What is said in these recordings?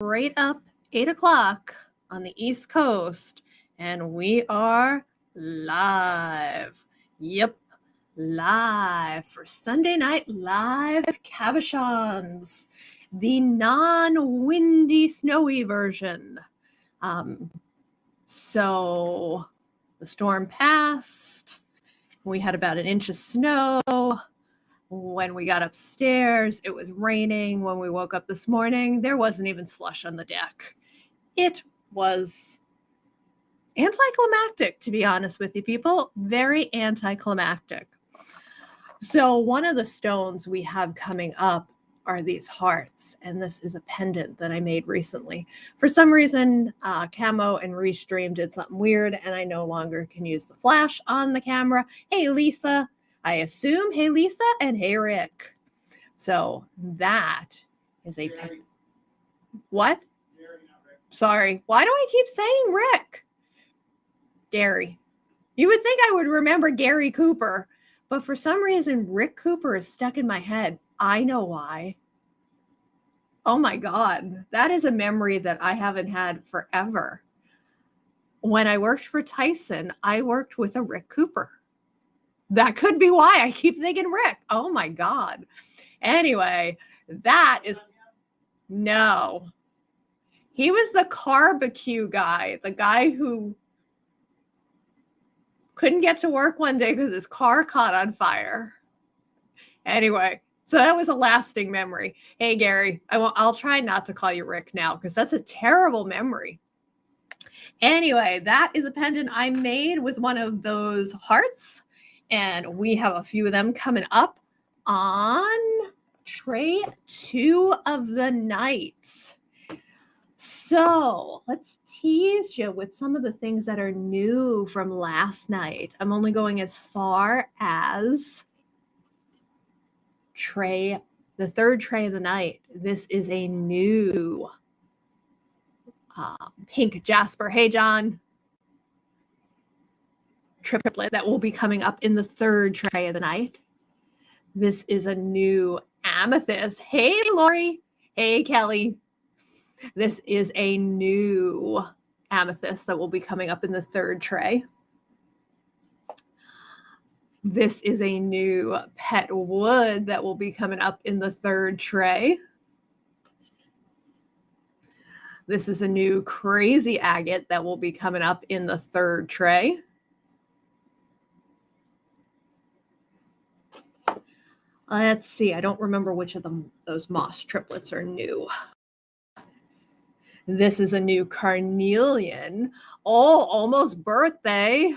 straight up 8 o'clock on the East Coast, and we are live. Yep, live for Sunday Night Live Cabochons, the non-windy, snowy version. So the storm passed. We had about an inch of snow. When we got upstairs, it was raining. When we woke up this morning, there wasn't even slush on the deck. It was anticlimactic, to be honest with you people. Very anticlimactic. So one of the stones we have coming up are these hearts, and this is a pendant that I made recently. For some reason, Camo and Restream did something weird, and I no longer can use the flash on the camera. Hey, Lisa. I assume, hey, Lisa, and hey, Rick. So that is a what? Gary, not Rick. Sorry. Why do I keep saying Rick? Gary. You would think I would remember Gary Cooper, but for some reason, Rick Cooper is stuck in my head. I know why. Oh my God. That is a memory that I haven't had forever. When I worked for Tyson, I worked with a Rick Cooper. That could be why I keep thinking Rick. Oh my God. Anyway, that is no. He was the barbecue guy, the guy who couldn't get to work one day because his car caught on fire. Anyway, so that was a lasting memory. Hey, Gary, I'll try not to call you Rick now because that's a terrible memory. Anyway, that is a pendant I made with one of those hearts. And we have a few of them coming up on tray 2 of the night. So let's tease you with some of the things that are new from last night. I'm only going as far as the third tray of the night. This is a new pink jasper. Hey, John. Triplet that will be coming up in the third tray of the night. This is a new amethyst. Hey, Lori. Hey, Kelly. This is a new amethyst that will be coming up in the third tray. This is a new pet wood that will be coming up in the third tray. This is a new crazy agate that will be coming up in the third tray. Let's see. I don't remember which of those moss triplets are new. This is a new carnelian. Oh, almost birthday.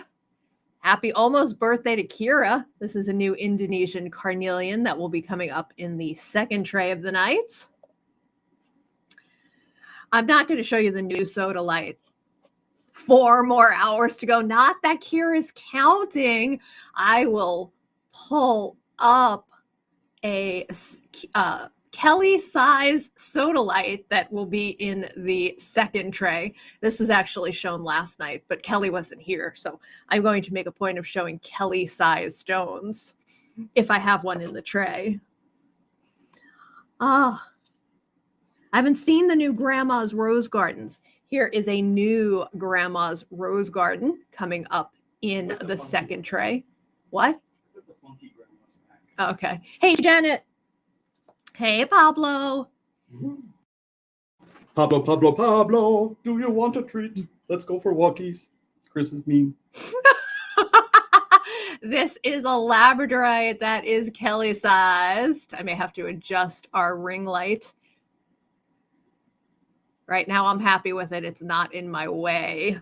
Happy almost birthday to Kira. This is a new Indonesian carnelian that will be coming up in the second tray of the night. I'm not going to show you the new soda light. 4 more hours to go. Not that Kira's counting. I will pull up a Kelly size soda light that will be in the second tray. This was actually shown last night, but Kelly wasn't here. So I'm going to make a point of showing Kelly size stones if I have one in the tray. I haven't seen the new Grandma's Rose Gardens. Here is a new Grandma's Rose Garden coming up in the second tray. What? Okay. Hey, Janet. Hey, Pablo. Pablo, do you want a treat? Let's go for walkies. Chris is mean. This is a Labradorite that is Kelly sized. I may have to adjust our ring light. Right now, I'm happy with it. It's not in my way.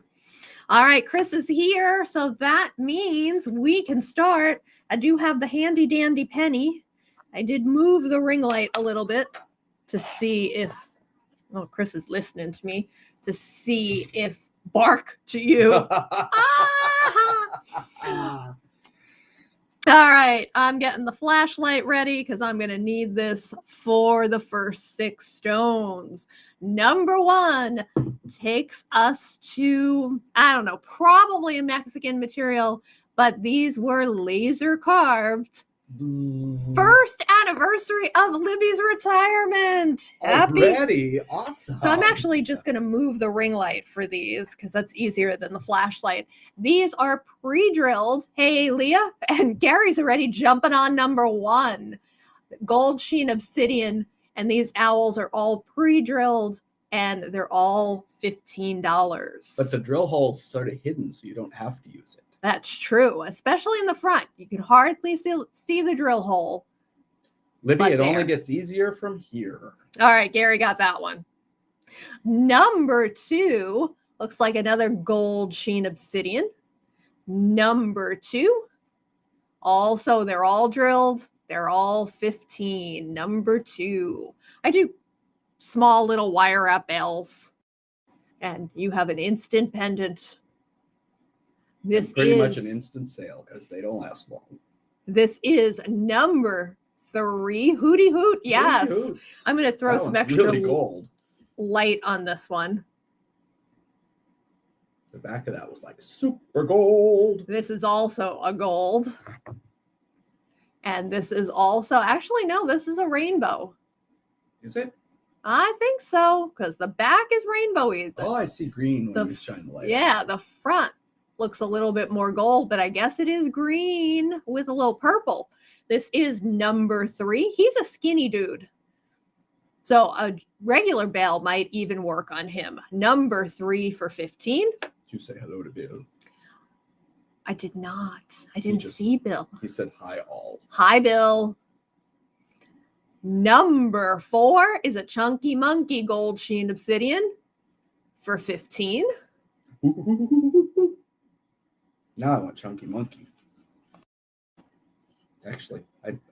All right, Chris is here. So that means we can start. I do have the handy dandy penny. I did move the ring light a little bit to see if, oh, Chris is listening to me, to see if bark to you. All right, I'm getting the flashlight ready because I'm going to need this for the first 6 stones. Number 1 takes us to, I don't know, probably a Mexican material, but these were laser carved First anniversary of Libby's retirement. Happy. Already? Awesome. So I'm actually just going to move the ring light for these because that's easier than the flashlight. These are pre-drilled. Hey, Leah. And Gary's already jumping on number 1. Gold sheen obsidian. And these owls are all pre-drilled and they're all $15. But the drill hole's sort of hidden, so you don't have to use it. That's true, especially in the front. You can hardly see the drill hole. Libby, it only gets easier from here. All right, Gary got that one. Number 2 looks like another gold sheen obsidian. Number 2. Also, they're all drilled. They're all 15. Number 2. I do small little wire wrap bells. And you have an instant pendant. This pretty is much an instant sale because they don't last long. This is number 3. Hootie hoot. Yes. Hootie hoots. I'm going to throw some extra really gold. Light on this one. The back of that was like super gold. This is also a gold. And this is also, actually, no, this is a rainbow. Is it? I think so, because the back is rainbowy. Oh, I see green when you shine the light. Yeah, the front looks a little bit more gold, but I guess it is green with a little purple. This is number 3. He's a skinny dude. So a regular bell might even work on him. Number 3 for 15. Did you say hello to Bill? I did not. I didn't see Bill. He said hi all. Hi, Bill. Number 4 is a chunky monkey gold sheen obsidian for 15. Now I want chunky monkey. Actually,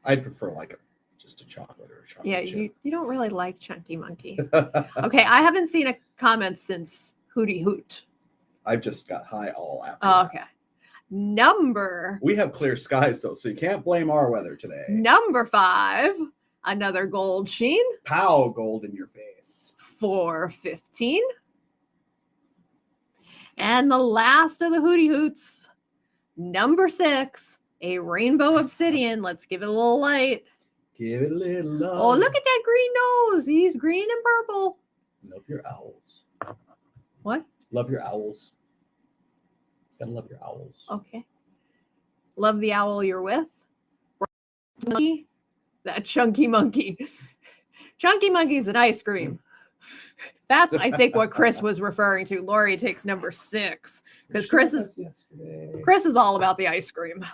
I'd prefer like just a chocolate or a chocolate. Yeah, chip. you don't really like chunky monkey. Okay, I haven't seen a comment since Hootie Hoot. I've just got high all after. Okay. Number. We have clear skies though, so you can't blame our weather today. Number 5, another gold sheen. Pow, gold in your face. For 15. And the last of the Hootie Hoots. Number 6, a rainbow obsidian. Let's give it a little light. Give it a little love. Oh, look at that green nose. He's green and purple. Love your owls. What? Love your owls. Gotta love your owls. Okay. Love the owl you're with. Monkey. That chunky monkey. Chunky monkey's an ice cream. That's, I think, what Chris was referring to. Lori takes number 6 because Chris is all about the ice cream.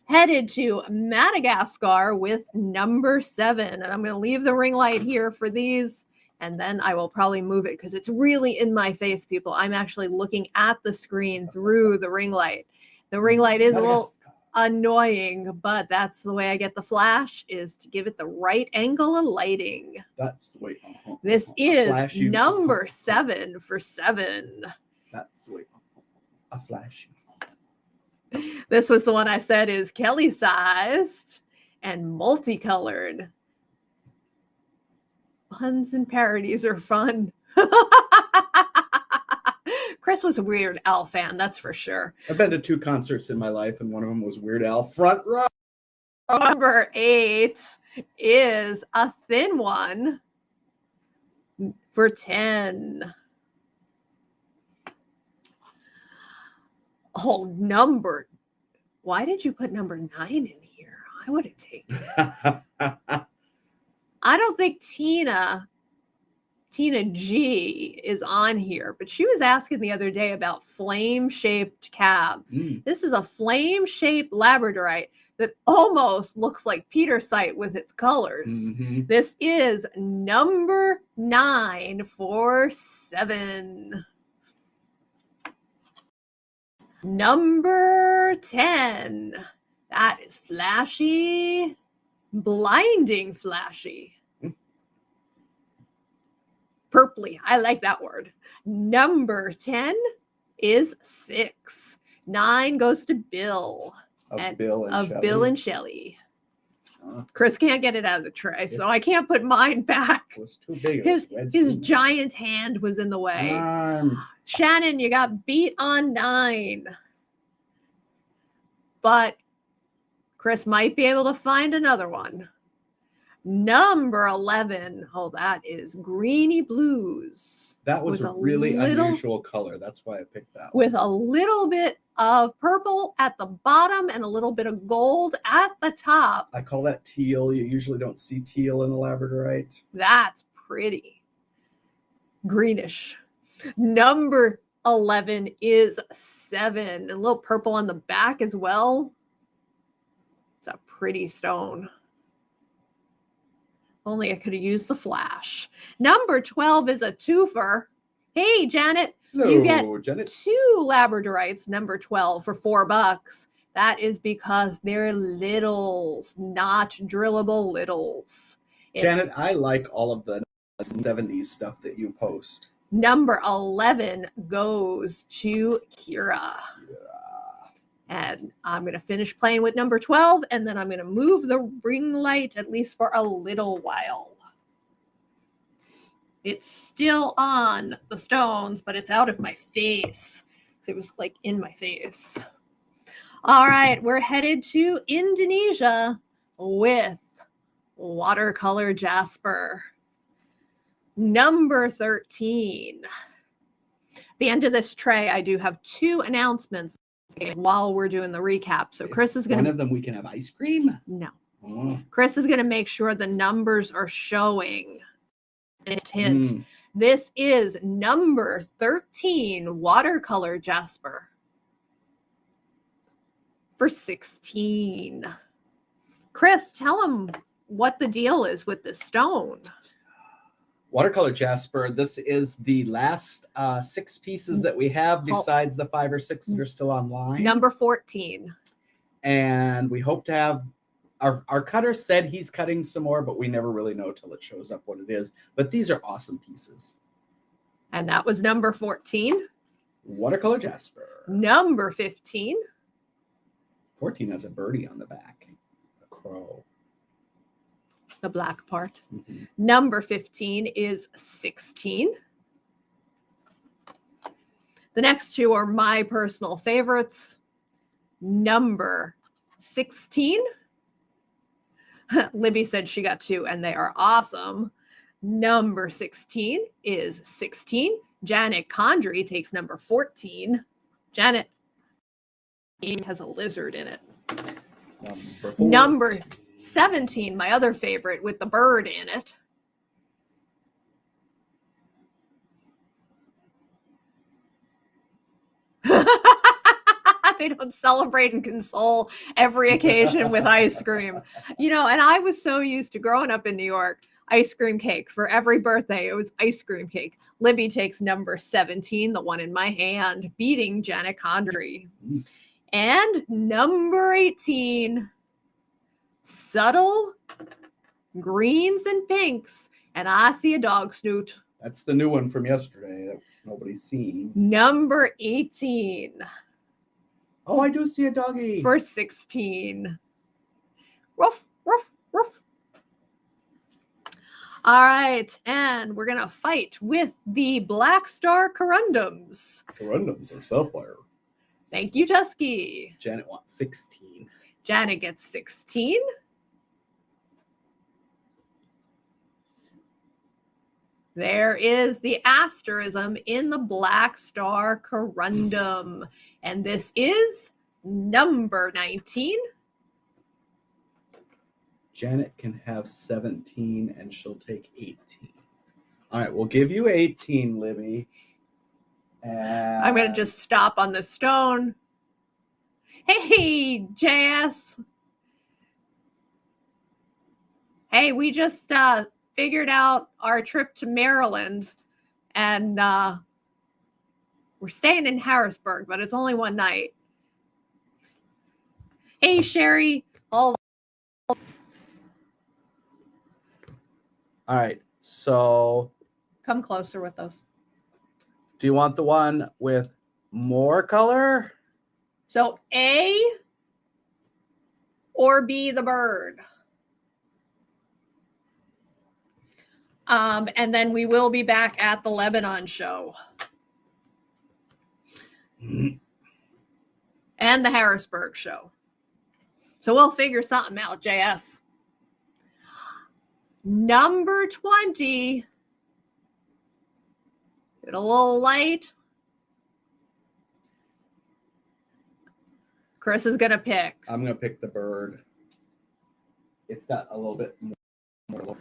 Headed to Madagascar with number 7. And I'm going to leave the ring light here for these. And then I will probably move it because it's really in my face, people. I'm actually looking at the screen through the ring light. The ring light is a little annoying, but that's the way I get the flash, is to give it the right angle of lighting. That's the way. This is number 7 for 7. That's the way. A flash. This was the one I said is Kelly sized and multicolored. Puns and parodies are fun. Chris was a Weird Al fan, that's for sure. I've been to 2 concerts in my life, and one of them was Weird Al front row. Number 8 is a thin one for 10. Oh, number. Why did you put number 9 in here? I would have taken it. I don't think Tina G is on here, but she was asking the other day about flame-shaped cabs. This is a flame-shaped labradorite that almost looks like petersite with its colors. This is number 9 for 7. Number 10. That is flashy. Blinding flashy. Purpley. I like that word. Number 10 is 6. 9 goes to Bill. Bill and Shelley. Chris can't get it out of the tray, so I can't put mine back. It was too big. His giant hand was in the way. Shannon, you got beat on 9. But Chris might be able to find another one. Number 11. Oh, that is Greeny Blues. That was with a really unusual color. That's why I picked that one. With a little bit of purple at the bottom and a little bit of gold at the top. I call that teal. You usually don't see teal in a labradorite. That's pretty. Greenish. Number 11 is 7. A little purple on the back as well. It's a pretty stone. Only I could have used the flash. Number 12 is a twofer. Hey, Janet. Hello, you get Janet. 2 labradorites, number 12, for $4. That is because they're littles, not drillable littles. Janet, I like all of the 70s stuff that you post. Number 11 goes to Kira. And I'm going to finish playing with number 12, and then I'm going to move the ring light at least for a little while. It's still on the stones, but it's out of my face. So it was like in my face. All right, we're headed to Indonesia with watercolor jasper. Number 13. At the end of this tray, I do have 2 announcements while we're doing the recap. So Chris is going to... One of them we can have ice cream? No. Oh. Chris is going to make sure the numbers are showing. Hint. This is number 13 watercolor jasper for 16. Chris, tell him what the deal is with this stone. Watercolor jasper. This is the last 6 pieces that we have besides the 5 or 6 that are still online. Number 14. And we hope to have our cutter said he's cutting some more, but we never really know till it shows up what it is. But these are awesome pieces. And that was number 14. Watercolor jasper. Number 15. 14 has a birdie on the back. A crow. The black part. Mm-hmm. Number 15 is 16. The next 2 are my personal favorites. Number 16. Libby said she got 2, and they are awesome. Number 16 is 16. Janet Condry takes number 14. Janet has a lizard in it. Number 17, my other favorite, with the bird in it. They don't celebrate and console every occasion with ice cream. You know, and I was so used to growing up in New York, ice cream cake. For every birthday, it was ice cream cake. Libby takes number 17, the one in my hand, beating Janet Condry. And number 18, subtle greens and pinks. And I see a dog snoot. That's the new one from yesterday that nobody's seen. Number 18. Oh, I do see a doggy. For 16. Ruff, ruff, ruff. All right, and we're going to fight with the Black Star Corundums. Corundums are sapphire. Thank you, Tusky. Janet wants 16. Janet gets 16. There is the asterism in the Black Star Corundum. And this is number 19. Janet can have 17 and she'll take 18. All right, we'll give you 18, Libby. And I'm going to just stop on the stone. Hey, JS. Hey, we just figured out our trip to Maryland, and we're staying in Harrisburg, but it's only one night. Hey, Sherry. All right, so Come closer with us. do you want the one with more color? So A or B, the bird. And then we will be back at the Lebanon show. And the Harrisburg show. So we'll figure something out, JS. Number 20. Get a little light. Chris is going to pick. I'm going to pick the bird. It's got a little bit more.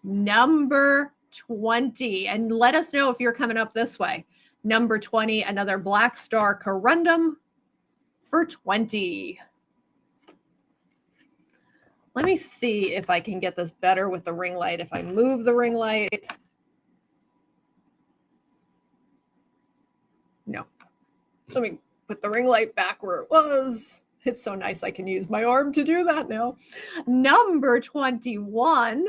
Number 20. And let us know if you're coming up this way. Number 20, another Black Star Corundum for 20. Let me see if I can get this better with the ring light. If I move the ring light. No. Let me put the ring light back where it was. It's so nice I can use my arm to do that now. Number 21.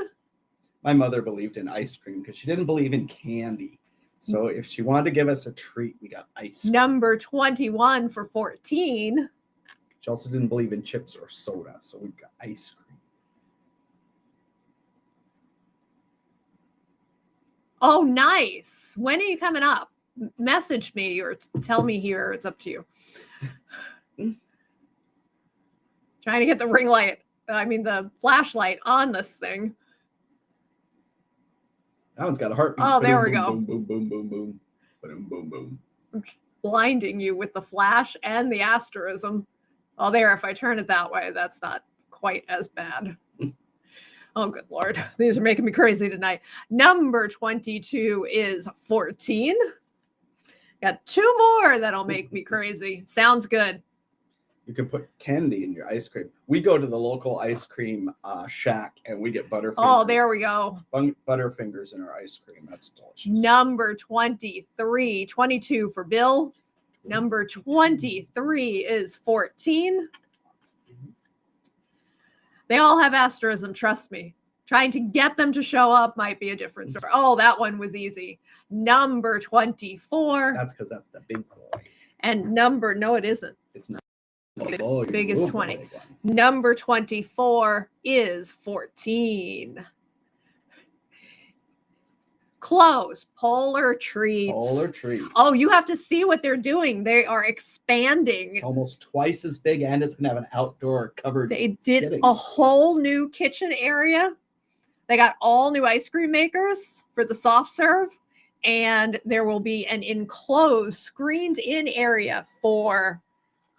My mother believed in ice cream because she didn't believe in candy. So if she wanted to give us a treat, we got ice cream. Number 21 for 14. She also didn't believe in chips or soda, so we got ice cream. Oh, nice. When are you coming up? Message me or tell me here. It's up to you. Trying to get the the flashlight on this thing. That one's got a heartbeat. Oh, there we boom, go. Boom, boom, boom, boom, boom. Boom, boom, boom. I'm blinding you with the flash and the asterism. Oh, there, if I turn it that way, that's not quite as bad. Oh, good Lord. These are making me crazy tonight. Number 22 is 14. Got two more that'll make me crazy. Sounds good. You can put candy in your ice cream. We go to the local ice cream shack and we get Butterfingers. Oh, there we go. Butterfingers in our ice cream. That's delicious. Number 23, 22 for Bill. Number 23 is 14. They all have asterism, trust me. Trying to get them to show up might be a different story. Oh, that one was easy. Number 24. That's because that's the big boy. And no, it isn't. It's not. Big is 20. Number 24 is 14. Close. Polar treats. Polar treats. Oh, you have to see what they're doing. They are expanding. It's almost twice as big, and it's going to have an outdoor covered. They did sitting. a whole new kitchen area. They got all new ice cream makers for the soft serve, and there will be an enclosed, screened-in area for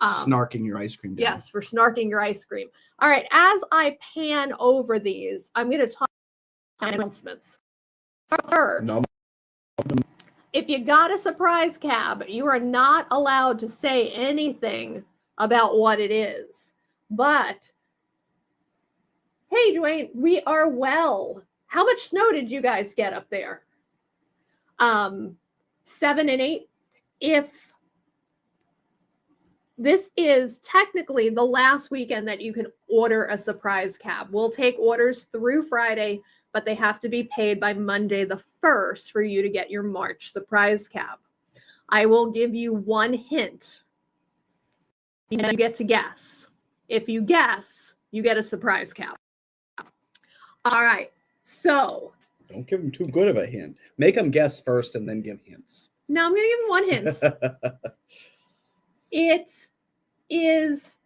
snarking your ice cream down. Yes, for snarking your ice cream. All right, as I pan over these, I'm going to talk about announcements. First, if you got a surprise cab, you are not allowed to say anything about what it is. But, hey, Dwayne, we are well. How much snow did you guys get up there? 7 and 8. If this is technically the last weekend that you can order a surprise cab. We'll take orders through Friday, but they have to be paid by Monday the 1st for you to get your March surprise cab. I will give you one hint. You get to guess. If you guess, you get a surprise cab. All right. So. Don't give them too good of a hint. Make them guess first and then give hints. No, I'm going to give them one hint.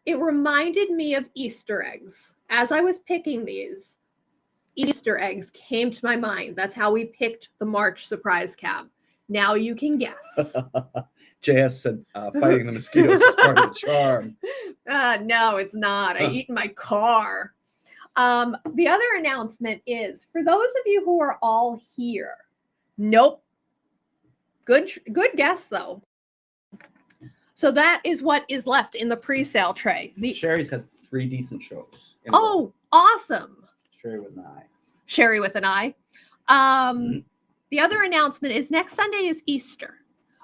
It reminded me of Easter eggs. As I was picking these, Easter eggs came to my mind. That's how we picked the March surprise cab. Now you can guess. JS said fighting the mosquitoes was part of the charm. No, it's not. I eat in my car. The other announcement is, for those of you who are all here, nope. Good guess, though. So that is what is left in the pre-sale tray. Sherry's had 3 decent shows. Oh, awesome. Sherry with an I. Sherry with an I. The other announcement is next Sunday is Easter.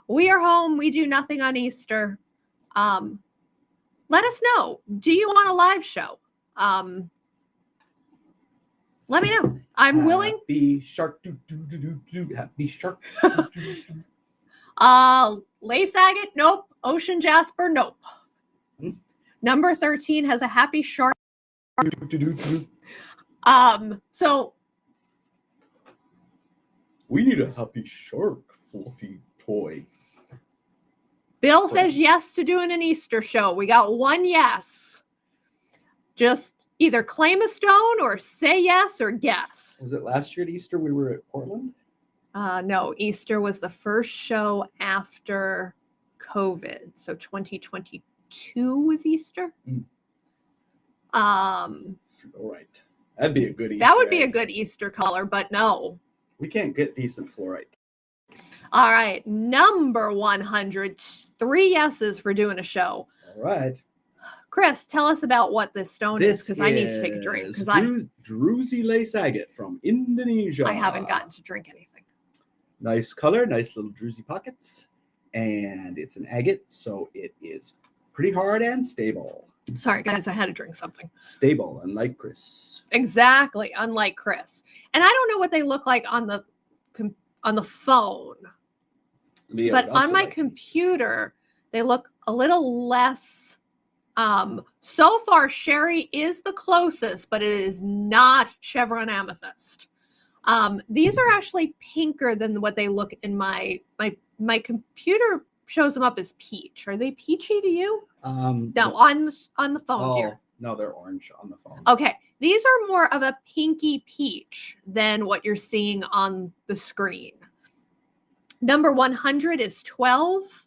We are home. We do nothing on Easter. Let us know. Do you want a live show? Let me know. I'm willing. Happy shark. Happy shark. Lace agate, nope. Ocean jasper, nope. Number 13 has a happy shark. So we need a happy shark fluffy toy. Bill says yes to doing an Easter show. We got one yes. Just either claim a stone or say yes or guess. Was it last year at Easter we were at Portland? No, Easter was the first show after COVID. So 2022 was Easter. All right. That'd be a good Easter That would be a egg. good Easter color, but no. We can't get decent fluorite. All right, number 100. 3 yeses for doing a show. All right. Chris, tell us about what this stone is, because I need to take a drink. Because Druzy lace agate from Indonesia. I haven't gotten to drink anything. Nice color, nice little druzy pockets. And it's an agate, so it is pretty hard and stable. Sorry, guys, I had to drink something. Stable, unlike Chris. Exactly, unlike Chris. And I don't know what they look like on the phone. Leo But would also on my like computer, they look a little less. So far, Sherry is the closest, but it is not Chevron Amethyst. These are actually pinker than what they look in my computer shows them up as peach. Are they peachy to you? No, on the phone, dear. No, they're orange on the phone. Okay, these are more of a pinky peach than what you're seeing on the screen. Number 100 is 12.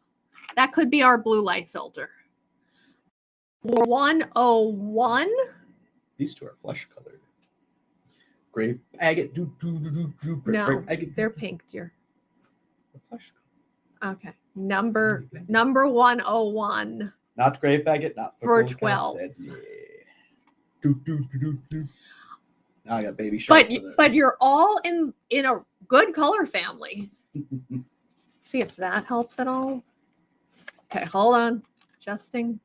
That could be our blue light filter. 101. These two are flesh colored. Grape agate. No, they're pink, dear. Flesh color. Okay. Number 101. Not grape agate, not for 12. Now I got baby shark. But you're all in a good color family. See if that helps at all. Okay, hold on. Adjusting.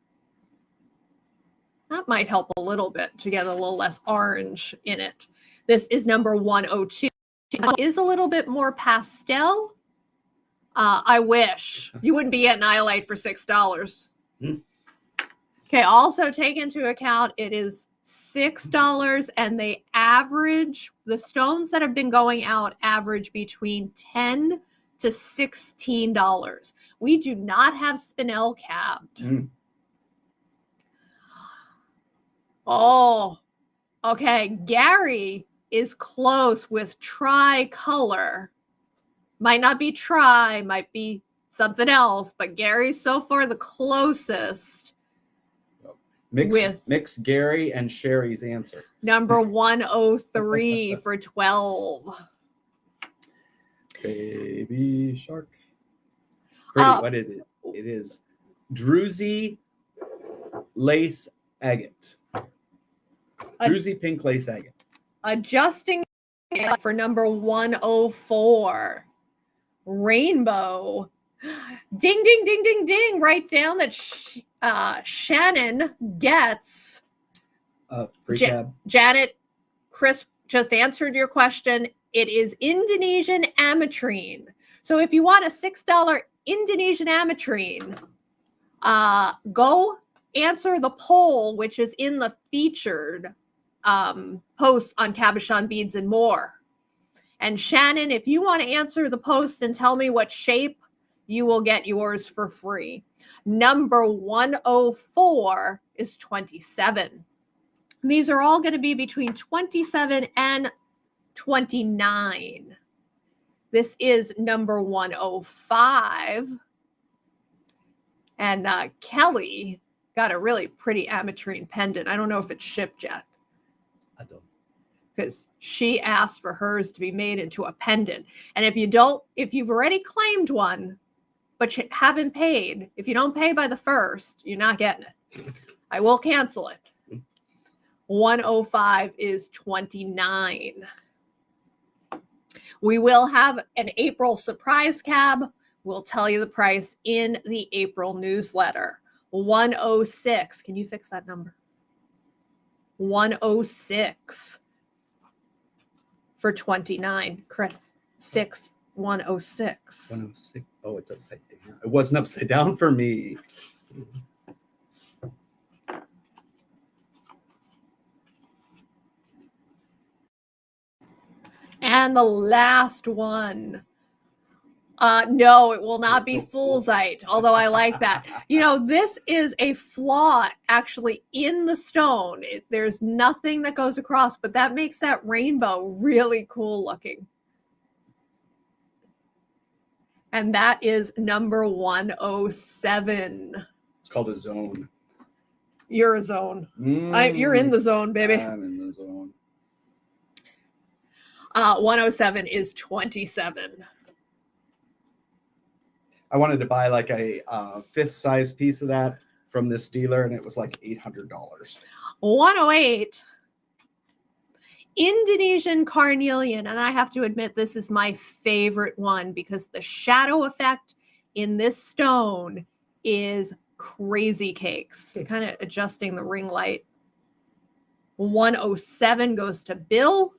That might help a little bit to get a little less orange in it. This is number 102. It is a little bit more pastel. I wish you wouldn't be getting Iolite for $6. Okay, also take into account it is $6 and they average, the stones that have been going out average between $10 to $16. We do not have spinel capped. Oh, okay. Gary is close with tricolor. Might not be tri, might be something else, but Gary's so far the closest. Mix Gary and Sherry's answer. Number 103 for 12. Baby shark. Pretty, what is it? It is druzy lace agate. Druzy pink lace agate. Adjusting for number 104. Rainbow. Ding, ding, ding, ding, ding. Write down that Shannon gets. Free cab. Janet, Chris just answered your question. It is Indonesian ametrine. So if you want a $6 Indonesian ametrine, go answer the poll, which is in the featured posts on Cabochon Beads and More. And Shannon, if you want to answer the post and tell me what shape, you will get yours for free. Number 104 is 27. These are all going to be between 27 and 29. This is number 105. And Kelly got a really pretty ametrine pendant. I don't know if it's shipped yet. I don't. Because she asked for hers to be made into a pendant. And if you've already claimed one, but you haven't paid, if you don't pay by the 1st, you're not getting it. I will cancel it. 105 is 29. We will have an April surprise cab. We'll tell you the price in the April newsletter. 106. Can you fix that number? 106 for 29. Chris, fix 106. 106. Oh, it's upside down. It wasn't upside down for me. And the last one. No, it will not be No, Foolsite, although I like that. This is a flaw actually in the stone. There's nothing that goes across, but that makes that rainbow really cool looking. And that is number 107. It's called a zone. You're a zone. You're in the zone, baby. I'm in the zone. 107 is 27. I wanted to buy like a fist-size piece of that from this dealer, and it was like $800. 108. Indonesian carnelian, and I have to admit this is my favorite one because the shadow effect in this stone is crazy cakes. Kind of adjusting the ring light. 107 goes to Bill.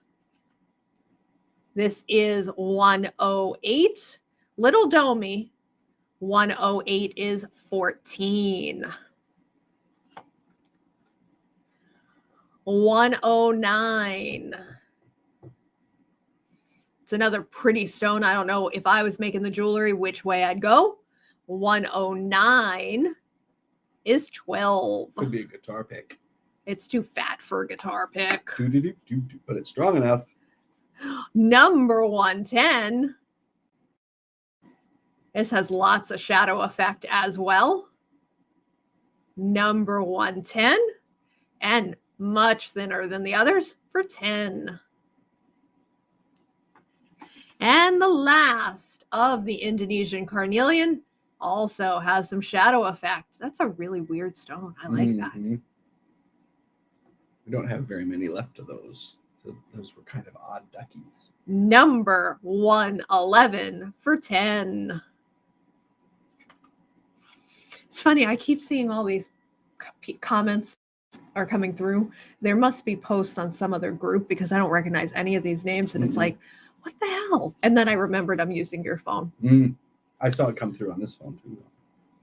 This is 108. Little Domey. 108 is 14. 109. It's another pretty stone. I don't know if I was making the jewelry, which way I'd go. 109 is 12. Could be a guitar pick. It's too fat for a guitar pick. But it's strong enough. Number 110. This has lots of shadow effect as well. Number 110. And much thinner than the others for 10. And the last of the Indonesian carnelian also has some shadow effect. That's a really weird stone. I like that. We don't have very many left of those. So those were kind of odd duckies. Number 111 for 10. It's funny. I keep seeing all these comments are coming through. There must be posts on some other group because I don't recognize any of these names. And it's like, what the hell? And then I remembered I'm using your phone. I saw it come through on this phone too.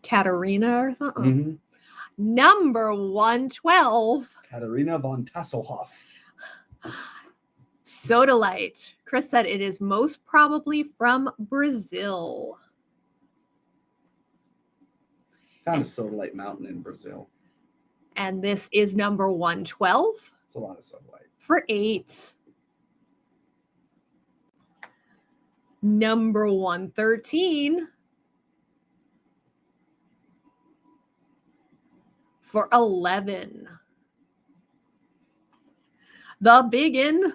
Katarina or something. Number 112. Katarina von Tasselhoff. Sodalite. Chris said it is most probably from Brazil. Found a sodalite mountain in Brazil. And this is number 112. It's a lot of sodalite. For 8. Number 113. For 11. The biggin.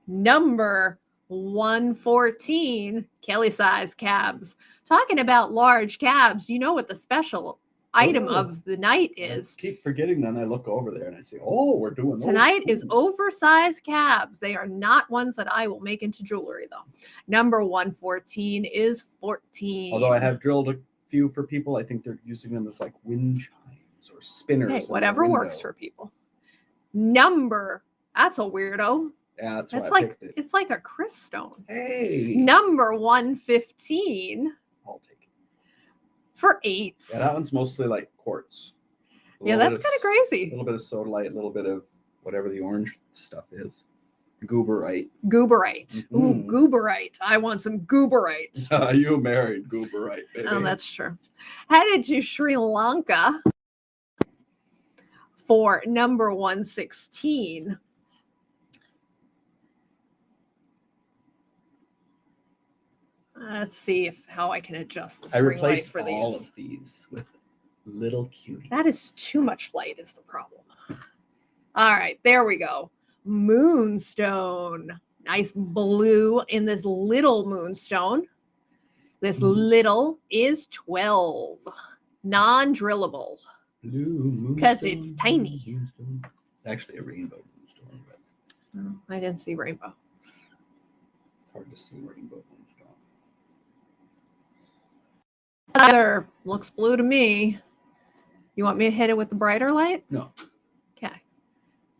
Number 114. Kelly size cabs. Talking about large cabs, you know what the special item of the night is. I keep forgetting, then I look over there and I say, oh, we're doing tonight is oversized cabs. They are not ones that I will make into jewelry though. Number 114 is 14. Although I have drilled a few for people, I think they're using them as like wind chimes or spinners. Hey, whatever works for people. That's a weirdo. Yeah, that's why I picked it. It's like a Chris stone. Hey. Number 115. I'll take it. For 8. Yeah, that one's mostly like quartz. Yeah, that's kind of crazy. A little bit of sodalite, a little bit of whatever the orange stuff is. Gooberite. Ooh, gooberite. I want some gooberite. You married gooberite, baby. Oh, that's true. Headed to Sri Lanka for number 116. Let's see how I can adjust this. I replaced for all these. of these with little cuties. That is too much light is the problem. All right, there we go. Moonstone. Nice blue in this little moonstone. This little is 12. Non-drillable. Blue because it's tiny. Moonstone. It's actually a rainbow moonstone, but I didn't see rainbow. It's hard to see rainbow moonstone. Other looks blue to me. You want me to hit it with the brighter light? No. Okay.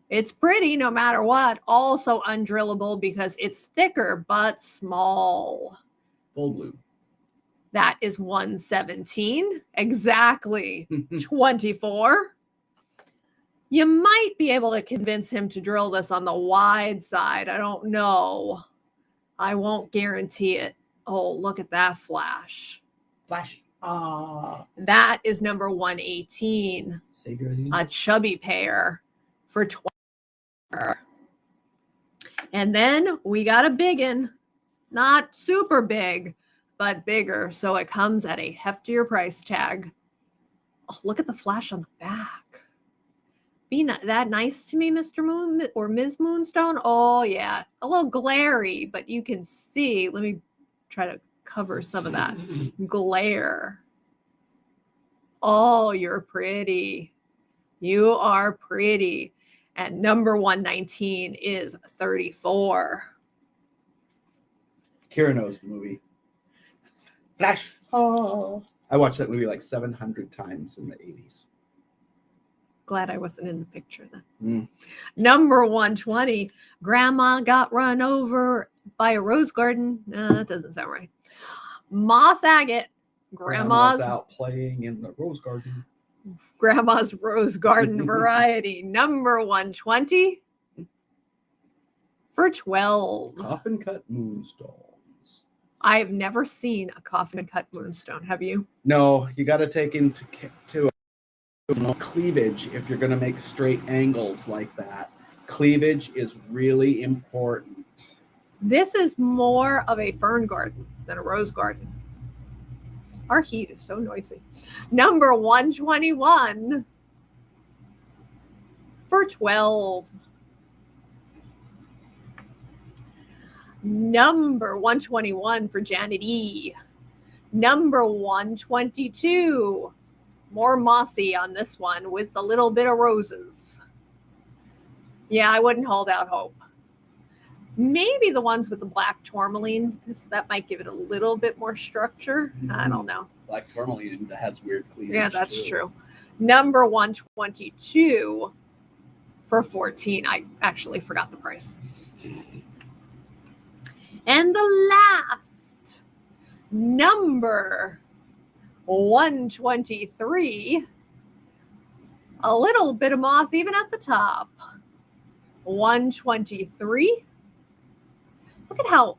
It's pretty no matter what. Also undrillable because it's thicker but small. Full blue. That is 117. Exactly 24. You might be able to convince him to drill this on the wide side. I don't know. I won't guarantee it. Oh, look at that flash. Flash. Ah. That is number 118. Savior of the A universe. chubby pair for 20. And then we got a biggin. Not super big, but bigger. So it comes at a heftier price tag. Oh, look at the flash on the back. Be that nice to me, Mr. Moon or Ms. Moonstone? Oh, yeah. A little glary, but you can see. Let me try to cover some of that glare. Oh, you're pretty. You are pretty. And number 119 is 34. Kira knows the movie. Flash. Oh. I watched that movie like 700 times in the 80s. Glad I wasn't in the picture then. Mm. Number 120, Grandma got run over by a rose garden. That doesn't sound right. Moss agate, Grandma's out playing in the rose garden. Grandma's rose garden variety. Number 120 for 12. Coffin cut moonstones. I've never seen a coffin cut moonstone. Have you? No, you got to take into cleavage if you're going to make straight angles like that. Cleavage is really important. This is more of a fern garden than a rose garden. Our heat is so noisy. Number 121 for 12. Number 121 for Janet E. Number 122. More mossy on this one with a little bit of roses. Yeah, I wouldn't hold out hope. Maybe the ones with the black tourmaline, because that might give it a little bit more structure. I don't know. Black tourmaline has weird cleavage. Yeah, that's true. Number 122 for 14. I actually forgot the price. And the last number 123. A little bit of moss even at the top. 123. Look at how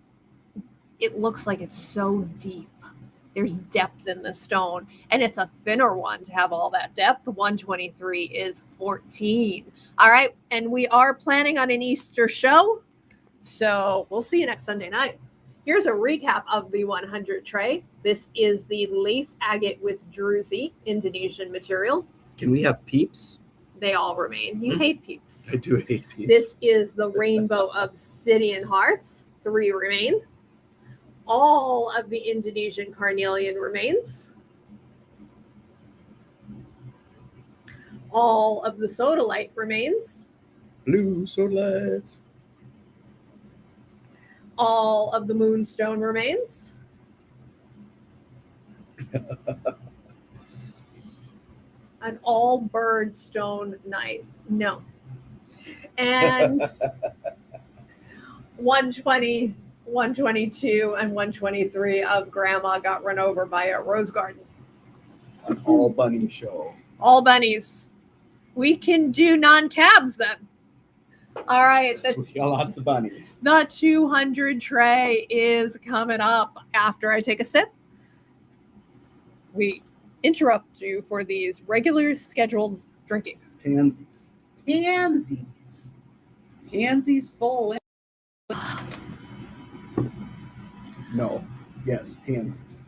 it looks like it's so deep. There's depth in the stone, and it's a thinner one to have all that depth. 123 is 14. All right, and we are planning on an Easter show, so we'll see you next Sunday night. Here's a recap of the 100 tray. This is the lace agate with druzy Indonesian material. Can we have peeps? They all remain. You hate peeps. I do hate peeps. This is the rainbow obsidian hearts. 3 remain. All of the Indonesian carnelian remains. All of the sodalite remains. Blue sodalite. All of the moonstone remains. An all bird stone knight. No. And 120, 122, and 123 of Grandma got run over by a rose garden. An all bunny show. All bunnies. We can do non-cabs then. All right. We got lots of bunnies. The 200 tray is coming up after I take a sip. We interrupt you for these regular scheduled drinking. Pansies. Pansies. Pansies full. No. Yes, pansies.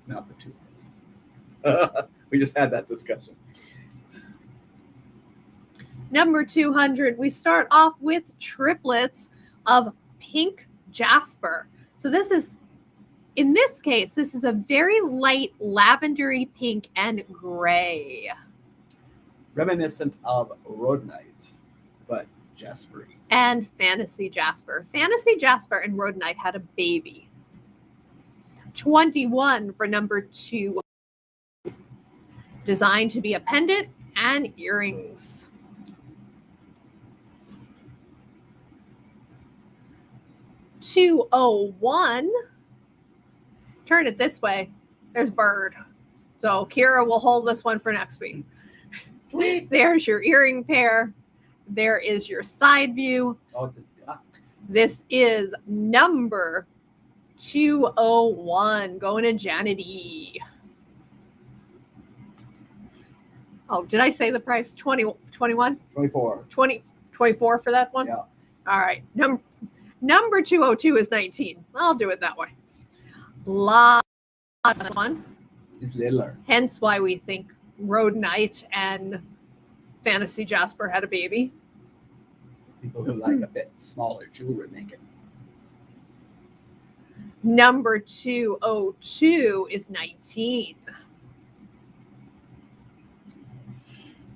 Not the tulips. We just had that discussion. Number 200, we start off with triplets of pink jasper. So this is, in this case, this is a very light lavendery pink and gray. Reminiscent of rhodonite, but jaspery. And fantasy jasper. Fantasy jasper and rhodonite had a baby. 21 for number 2. Designed to be a pendant and earrings. 201. Turn it this way. There's bird. So Kira will hold this one for next week. There's your earring pair. There is your side view. Oh, it's a duck. This is number 201 going to Janity. Oh, did I say the price? 20, 21? 24. 20, 24 for that one? Yeah. All right. Number 202 is 19. I'll do it that way. Last one. It's littler. Hence why we think Road Knight and Fantasy Jasper had a baby. People who like a bit smaller jewelry make it. Number 202 is 19.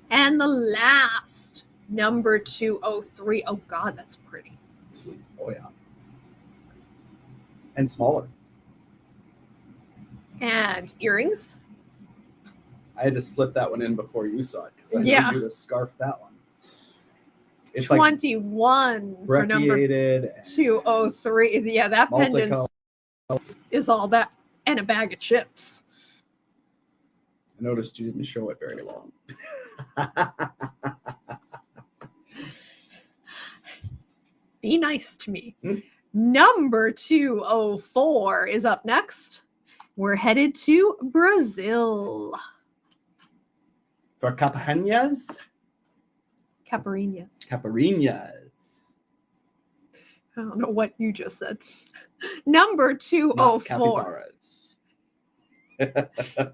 And the last, number 203. Oh, God, that's pretty. Oh, yeah. And smaller. And earrings. I had to slip that one in before you saw it because I Yeah. need you to scarf that one. It's 21 for number brecciated. 203. Yeah, that pendant Multicolored. is all that and a bag of chips. I noticed you didn't show it very long. Be nice to me. Number 204 is up next. We're headed to Brazil. For Cabochons? Caparinas. Caparinas. I don't know what you just said. Number Not 204. capybaras.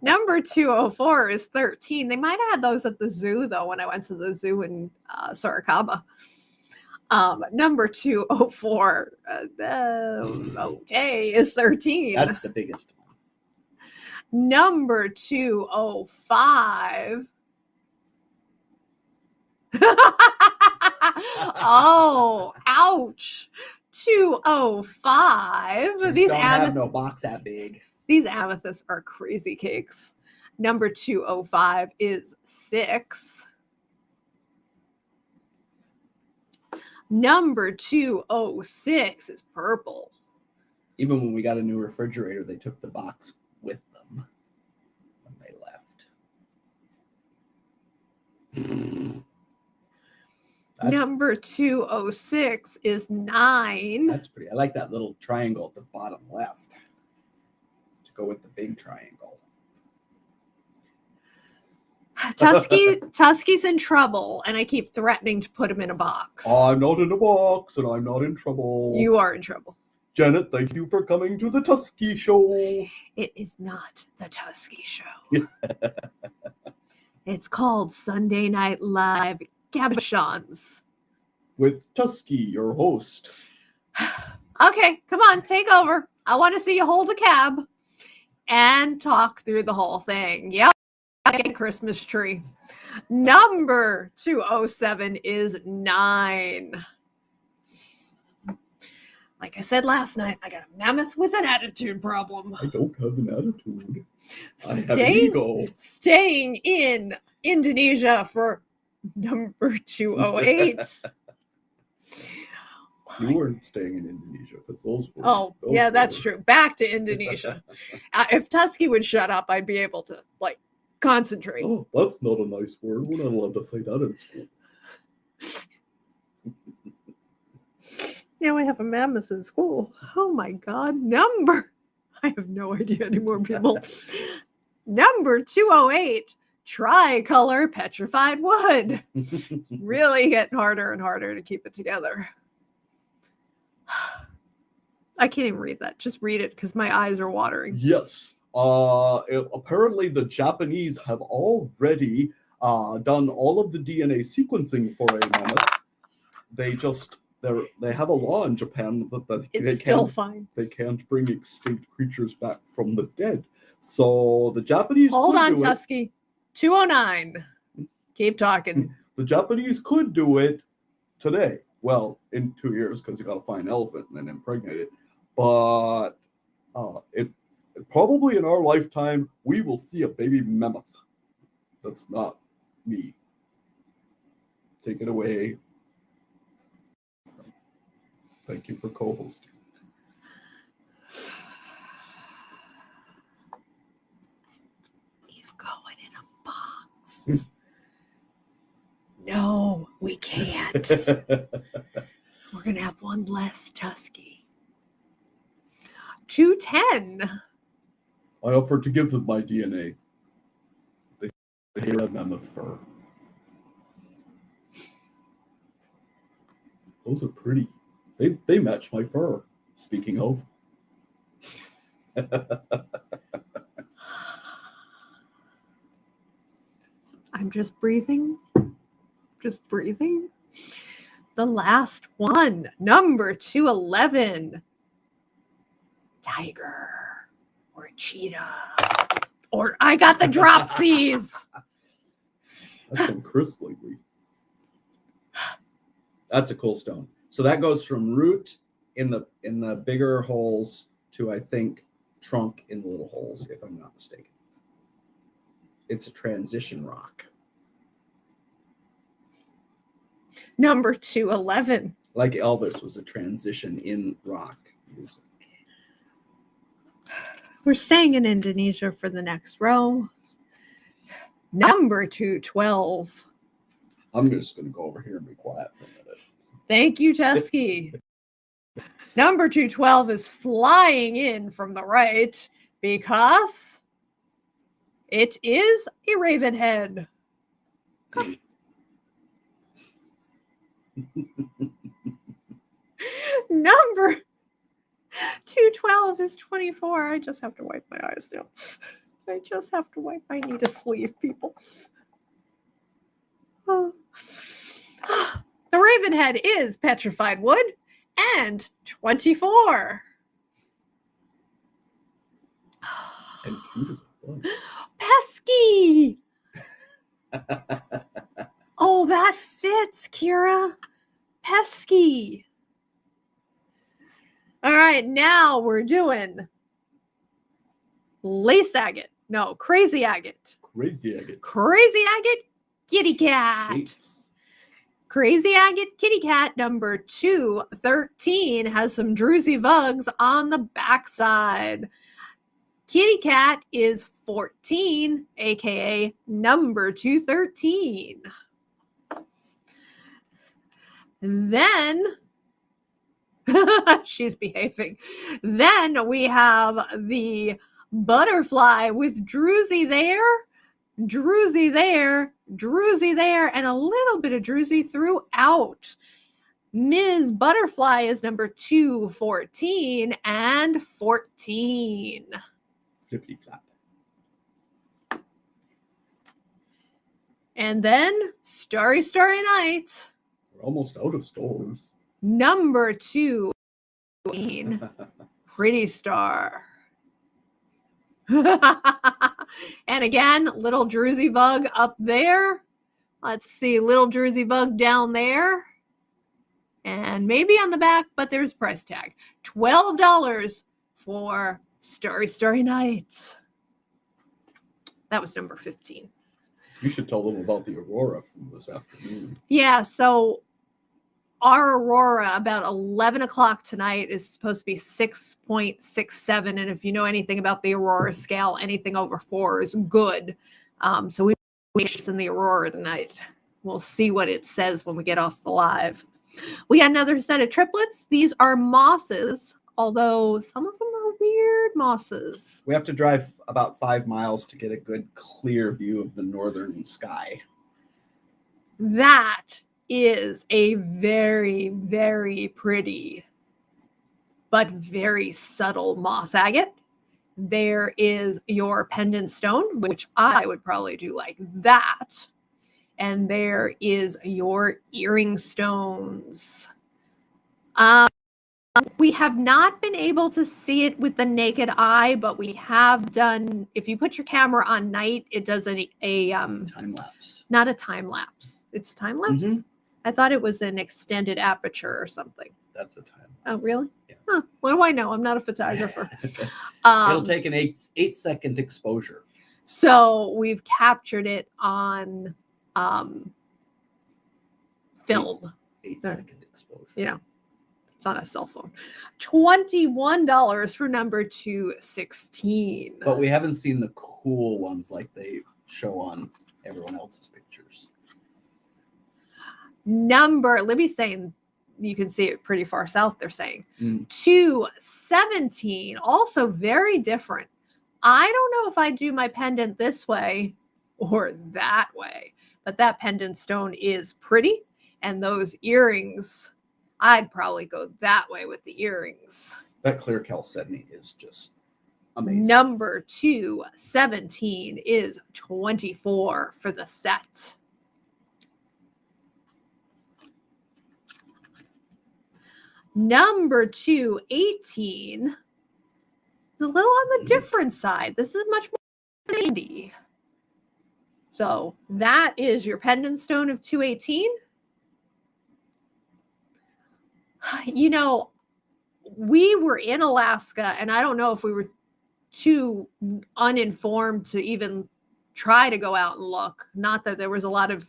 Number 204 is 13. They might have had those at the zoo, though, when I went to the zoo in Sorocaba. Number 204, okay, is 13. That's the biggest one. Number 205. Oh, ouch. 205. These don't have no box that big. These amethysts are crazy cakes. Number 205 is 6. Number 206 is purple. Even when we got a new refrigerator, they took the box with them when they left. Number 206 is 9. That's pretty. I like that little triangle at the bottom left to go with the big triangle. Tusky's in trouble, and I keep threatening to put him in a box. I'm not in a box, and I'm not in trouble. You are in trouble. Janet, thank you for coming to the Tusky Show. It is not the Tusky Show. It's called Sunday Night Live Cabochons. With Tusky, your host. Okay, come on, take over. I want to see you hold a cab and talk through the whole thing. Yep. Christmas tree. Number 207 is 9. Like I said last night, I got a mammoth with an attitude problem. I don't have an attitude. I have an ego. Staying in Indonesia for number 208. You weren't staying in Indonesia because those were. Oh, yeah, that's true. Back to Indonesia. If Tusky would shut up, I'd be able to, concentrate. Oh, that's not a nice word. We're not allowed to say that in school. Now I have a mammoth in school. Oh my God. I have no idea anymore, people. Number 208, tricolor petrified wood. It's really getting harder and harder to keep it together. I can't even read that. Just read it because my eyes are watering. Yes. Apparently the Japanese have already done all of the DNA sequencing for a mammoth. They have a law in Japan that It's still fine. They can't bring extinct creatures back from the dead. So the Japanese Hold on, Tusky. 209. Keep talking. The Japanese could do it today. Well, in 2 years, because you got to find an elephant and then impregnate it. But probably in our lifetime, we will see a baby mammoth. That's not me. Take it away. Thank you for co-hosting. He's going in a box. No, we can't. We're going to have one less Tusky. 210. I offer to give them my DNA. They have mammoth fur. Those are pretty. They match my fur. Speaking of. I'm just breathing. Just breathing. The last one, number 211. Tiger or cheetah. Or I got the dropsies. That's some crisply. That's a cool stone. So that goes from root in the bigger holes to, I think, trunk in the little holes, if I'm not mistaken. It's a transition rock. Number 211. Like Elvis was a transition in rock music. We're staying in Indonesia for the next row. Number 212. I'm just going to go over here and be quiet for a minute. Thank you, Chesky. Number 212 is flying in from the right because it is a raven head. Number 212 is 24. I just have to wipe my eyes now. I just have to wipe. I need a sleeve, people. Oh. The raven head is petrified wood and 24. And cute as a bug. Pesky. Oh, that fits, Kira. Pesky. All right, now we're doing lace agate. No, crazy agate. Crazy agate. Crazy agate kitty cat. Shapes. Crazy agate kitty cat number 213 has some druzy vugs on the backside. Kitty cat is 14, aka number 213. Then she's behaving. Then we have the butterfly with druzy there, druzy there, druzy there, and a little bit of druzy throughout. Ms. Butterfly is number 214 and 14. Flippity flap. And then Starry Starry Night. We're almost out of stores. Number 2, Pretty Star. And again, little druzy bug up there. Let's see, little druzy bug down there. And maybe on the back, but there's a price tag. $12 for Starry Starry Night. That was number 15. You should tell them about the aurora from this afternoon. Yeah, so our aurora about 11 o'clock tonight is supposed to be 6.67. And if you know anything about the aurora scale, anything over 4 is good. So we in the aurora tonight. We'll see what it says when we get off the live. We got another set of triplets. These are mosses, although some of them are weird mosses. We have to drive about 5 miles to get a good clear view of the northern sky. That is a very, very pretty, but very subtle moss agate. There is your pendant stone, which I would probably do like that. And there is your earring stones. We have not been able to see it with the naked eye, but we have done, if you put your camera on night, it does a Time lapse. not a time lapse. It's a time lapse? Mhm. I thought it was an extended aperture or something. That's a time. Oh, really? Yeah. Huh. What do I know? I'm not a photographer. It'll take an 8-second exposure. So we've captured it on film. 8-second exposure. Yeah. It's on a cell phone. $21 for number 216. But we haven't seen the cool ones like they show on everyone else's pictures. Libby's saying you can see it pretty far south, they're saying. Mm. 217, also very different. I don't know if I do my pendant this way or that way, but that pendant stone is pretty. And those earrings, I'd probably go that way with the earrings. That clear chalcedony is just amazing. Number 217 is 24 for the set. Number 218 is a little on the different side. This is much more 90. So that is your pendant stone of 218. You know, we were in Alaska, and I don't know if we were too uninformed to even try to go out and look. Not that there was a lot of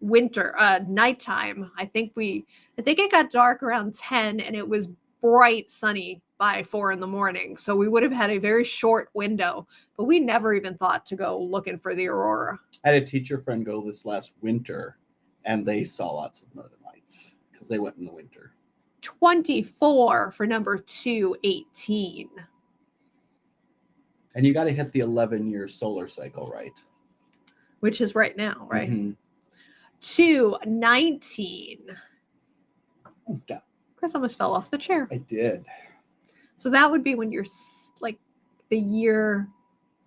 winter, nighttime. I think it got dark around 10, and it was bright sunny by 4 a.m. So we would have had a very short window, but we never even thought to go looking for the aurora. I had a teacher friend go this last winter, and they saw lots of northern lights because they went in the winter. 24 for number 218. And you got to hit the 11-year solar cycle, right? Which is right now, right? Mm-hmm. 219. Yeah. Chris almost fell off the chair. I did. So that would be when you're like the year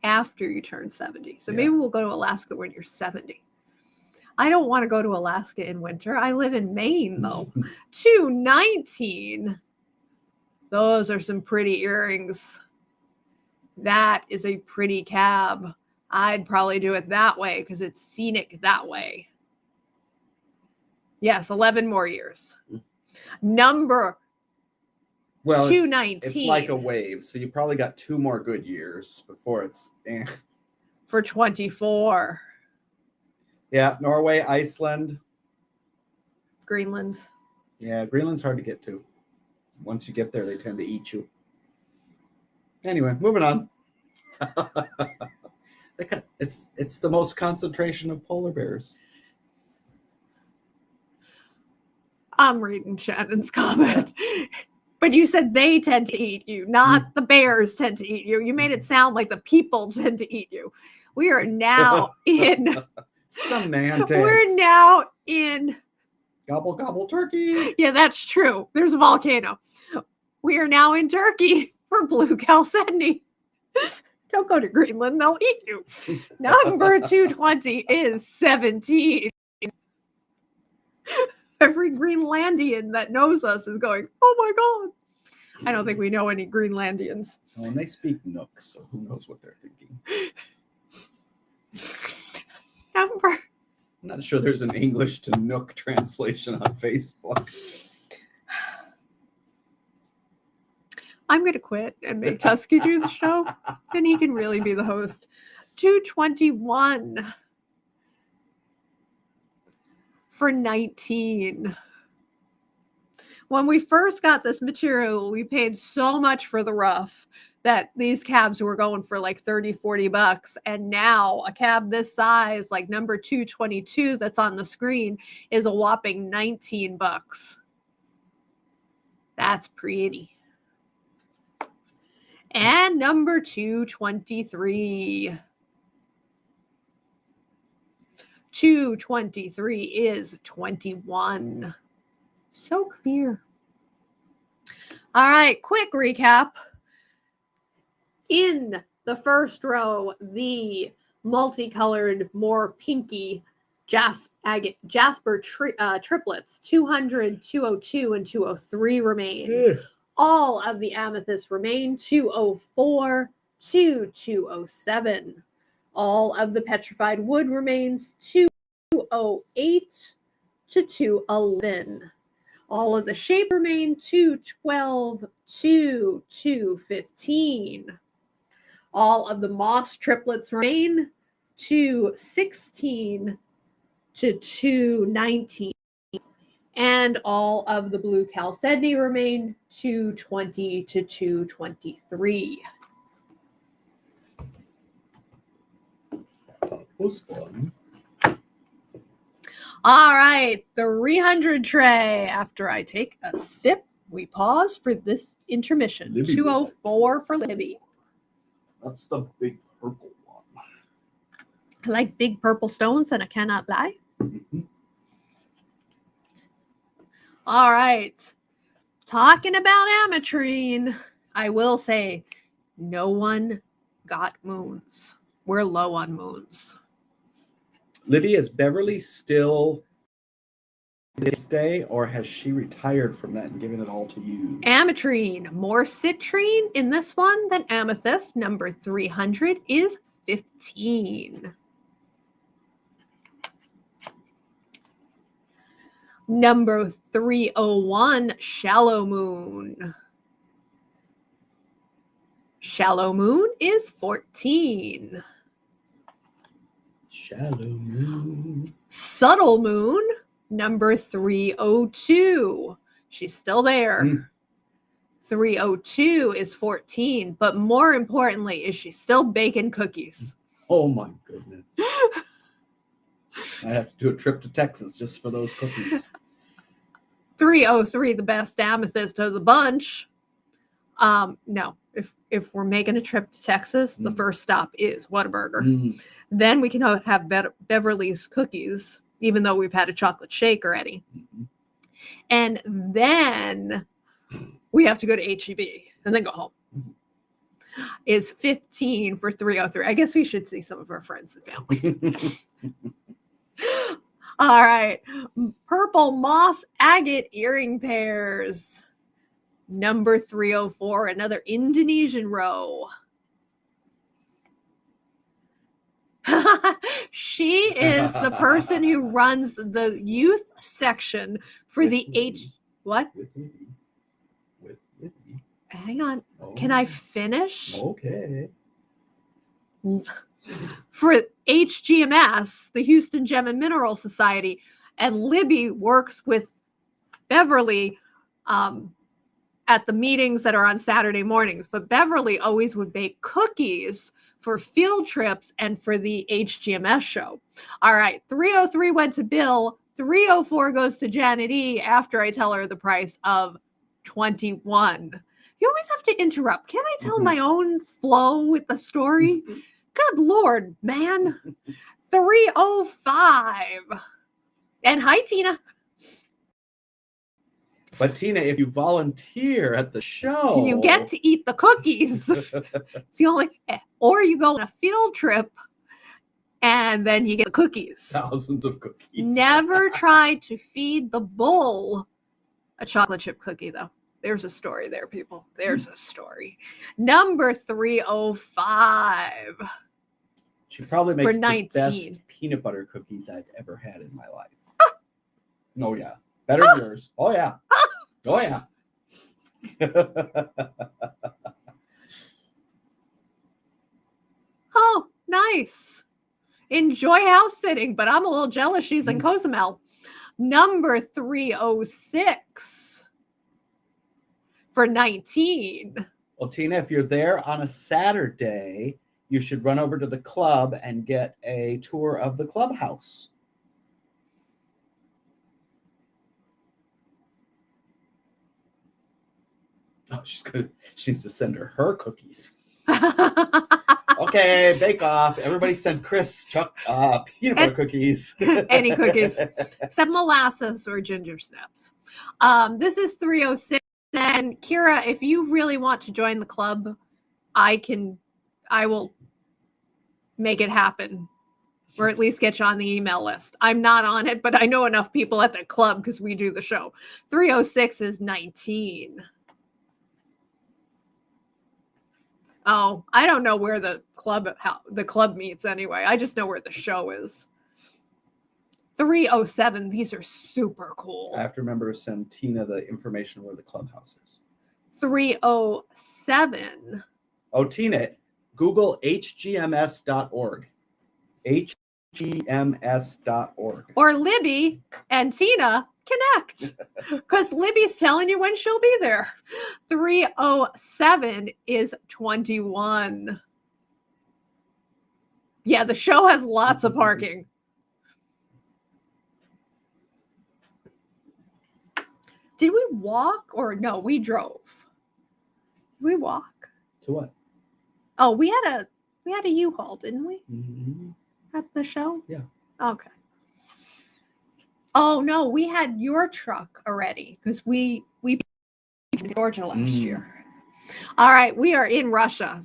after you turn 70. So maybe we'll go to Alaska when you're 70. I don't want to go to Alaska in winter. I live in Maine, though. 219. Those are some pretty earrings. That is a pretty cab. I'd probably do it that way because it's scenic that way. Yes, 11 more years. Number 219. It's like a wave. So you probably got 2 more good years before it's for 24. Yeah, Norway, Iceland. Greenland. Yeah, Greenland's hard to get to. Once you get there, they tend to eat you. Anyway, moving on. It's the most concentration of polar bears. I'm reading Shannon's comment. But you said they tend to eat you, not the bears tend to eat you. You made it sound like the people tend to eat you. We are now in semantics. We're now in gobble gobble turkey. Yeah, that's true. There's a volcano. We are now in Turkey for blue chalcedony. Don't go to Greenland, they'll eat you. Number 220 is 17. Every Greenlandian that knows us is going, oh my God. I don't think we know any Greenlandians. Well, and they speak Nook, so who knows what they're thinking. Number. I'm not sure there's an English to Nook translation on Facebook. I'm going to quit and make Tusky do the show. Then he can really be the host. 221 for 19. When we first got this material, we paid so much for the rough that these cabs were going for like 30, 40 bucks. And now a cab this size, like number 222 that's on the screen, is a whopping 19 bucks. That's pretty. And number 223. 223 is 21. So clear. All right, quick recap. In the first row, the multicolored, more pinky Jasper triplets, 200, 202, and 203 remain. Yeah. All of the amethysts remain, 204 to 207. All of the petrified wood remains, 208 to 211. All of the shape remain, 212 to 215. All of the moss triplets remain, 216 to 219. And all of the blue chalcedony remain, 220 to 223. That was fun. All right, 300 tray. After I take a sip, we pause for this intermission. Libby 204 for Libby. That's the big purple one. I like big purple stones, and I cannot lie. Mhm. All right. Talking about ametrine, I will say no one got moons. We're low on moons. Libby, is Beverly still this day, or has she retired from that and given it all to you? Ametrine, more citrine in this one than amethyst. Number 300 is 15. Number 301, Shallow Moon. Shallow Moon is 14. Shallow Moon. Subtle Moon, number 302. She's still there. 302 is 14, but more importantly, is she still baking cookies? Oh my goodness. I have to do a trip to Texas just for those cookies. 303, the best amethyst of the bunch. No, if we're making a trip to Texas, the first stop is Whataburger. Then we can have Beverly's cookies, even though we've had a chocolate shake already. And then we have to go to HEB and then go home. Is 15 for 303. I guess we should see some of our friends and family. All right. Purple moss agate earring pairs. Number 304, another Indonesian row. She is the person who runs the youth section for the What? With Libby. Hang on. Oh. Can I finish? Okay. For HGMS, the Houston Gem and Mineral Society, and Libby works with Beverly at the meetings that are on Saturday mornings. But Beverly always would bake cookies for field trips and for the HGMS show. All right, 303 went to Bill. 304 goes to Janet E. after I tell her the price of 21. You always have to interrupt. Can't I tell my own flow with the story? Good Lord, man. 305. And hi, Tina. But Tina, if you volunteer at the show, You get to eat the cookies. It's the only, or you go on a field trip and then you get the cookies. thousands of cookies. Never try to feed the bull a chocolate chip cookie, though. There's a story there, people. There's a story. Number 305. She probably makes For the 19. best peanut butter cookies I've ever had in my life. Oh, yeah. Better than yours. Oh, yeah. Oh, yeah. Oh, nice. Enjoy house sitting, but I'm a little jealous she's in Cozumel. Number 306 for 19. Well, Tina, if you're there on a Saturday, you should run over to the club and get a tour of the clubhouse. Oh, she needs to send her cookies. Okay, bake off. Everybody send Chris peanut butter cookies. Any cookies, except molasses or ginger snaps. This is 306. And Kira, if you really want to join the club, I will make it happen, or at least get you on the email list. I'm not on it, but I know enough people at the club because we do the show. 306 is 19. Oh, I don't know where the club meets anyway. I just know where the show is. 307. These are super cool. I have to remember to send Tina the information where the clubhouse is. 307. Oh, Tina, Google hgms.org. hgms.org. Or Libby and Tina connect, because Libby's telling you when she'll be there. 307 is 21. Yeah, the show has lots of parking. Did we walk or no? We drove. Did we walk? To what? Oh, we had a U-Haul, didn't we? Mm-hmm. At the show? Yeah. Okay. Oh no, we had your truck already because we in Georgia last year. All right, we are in Russia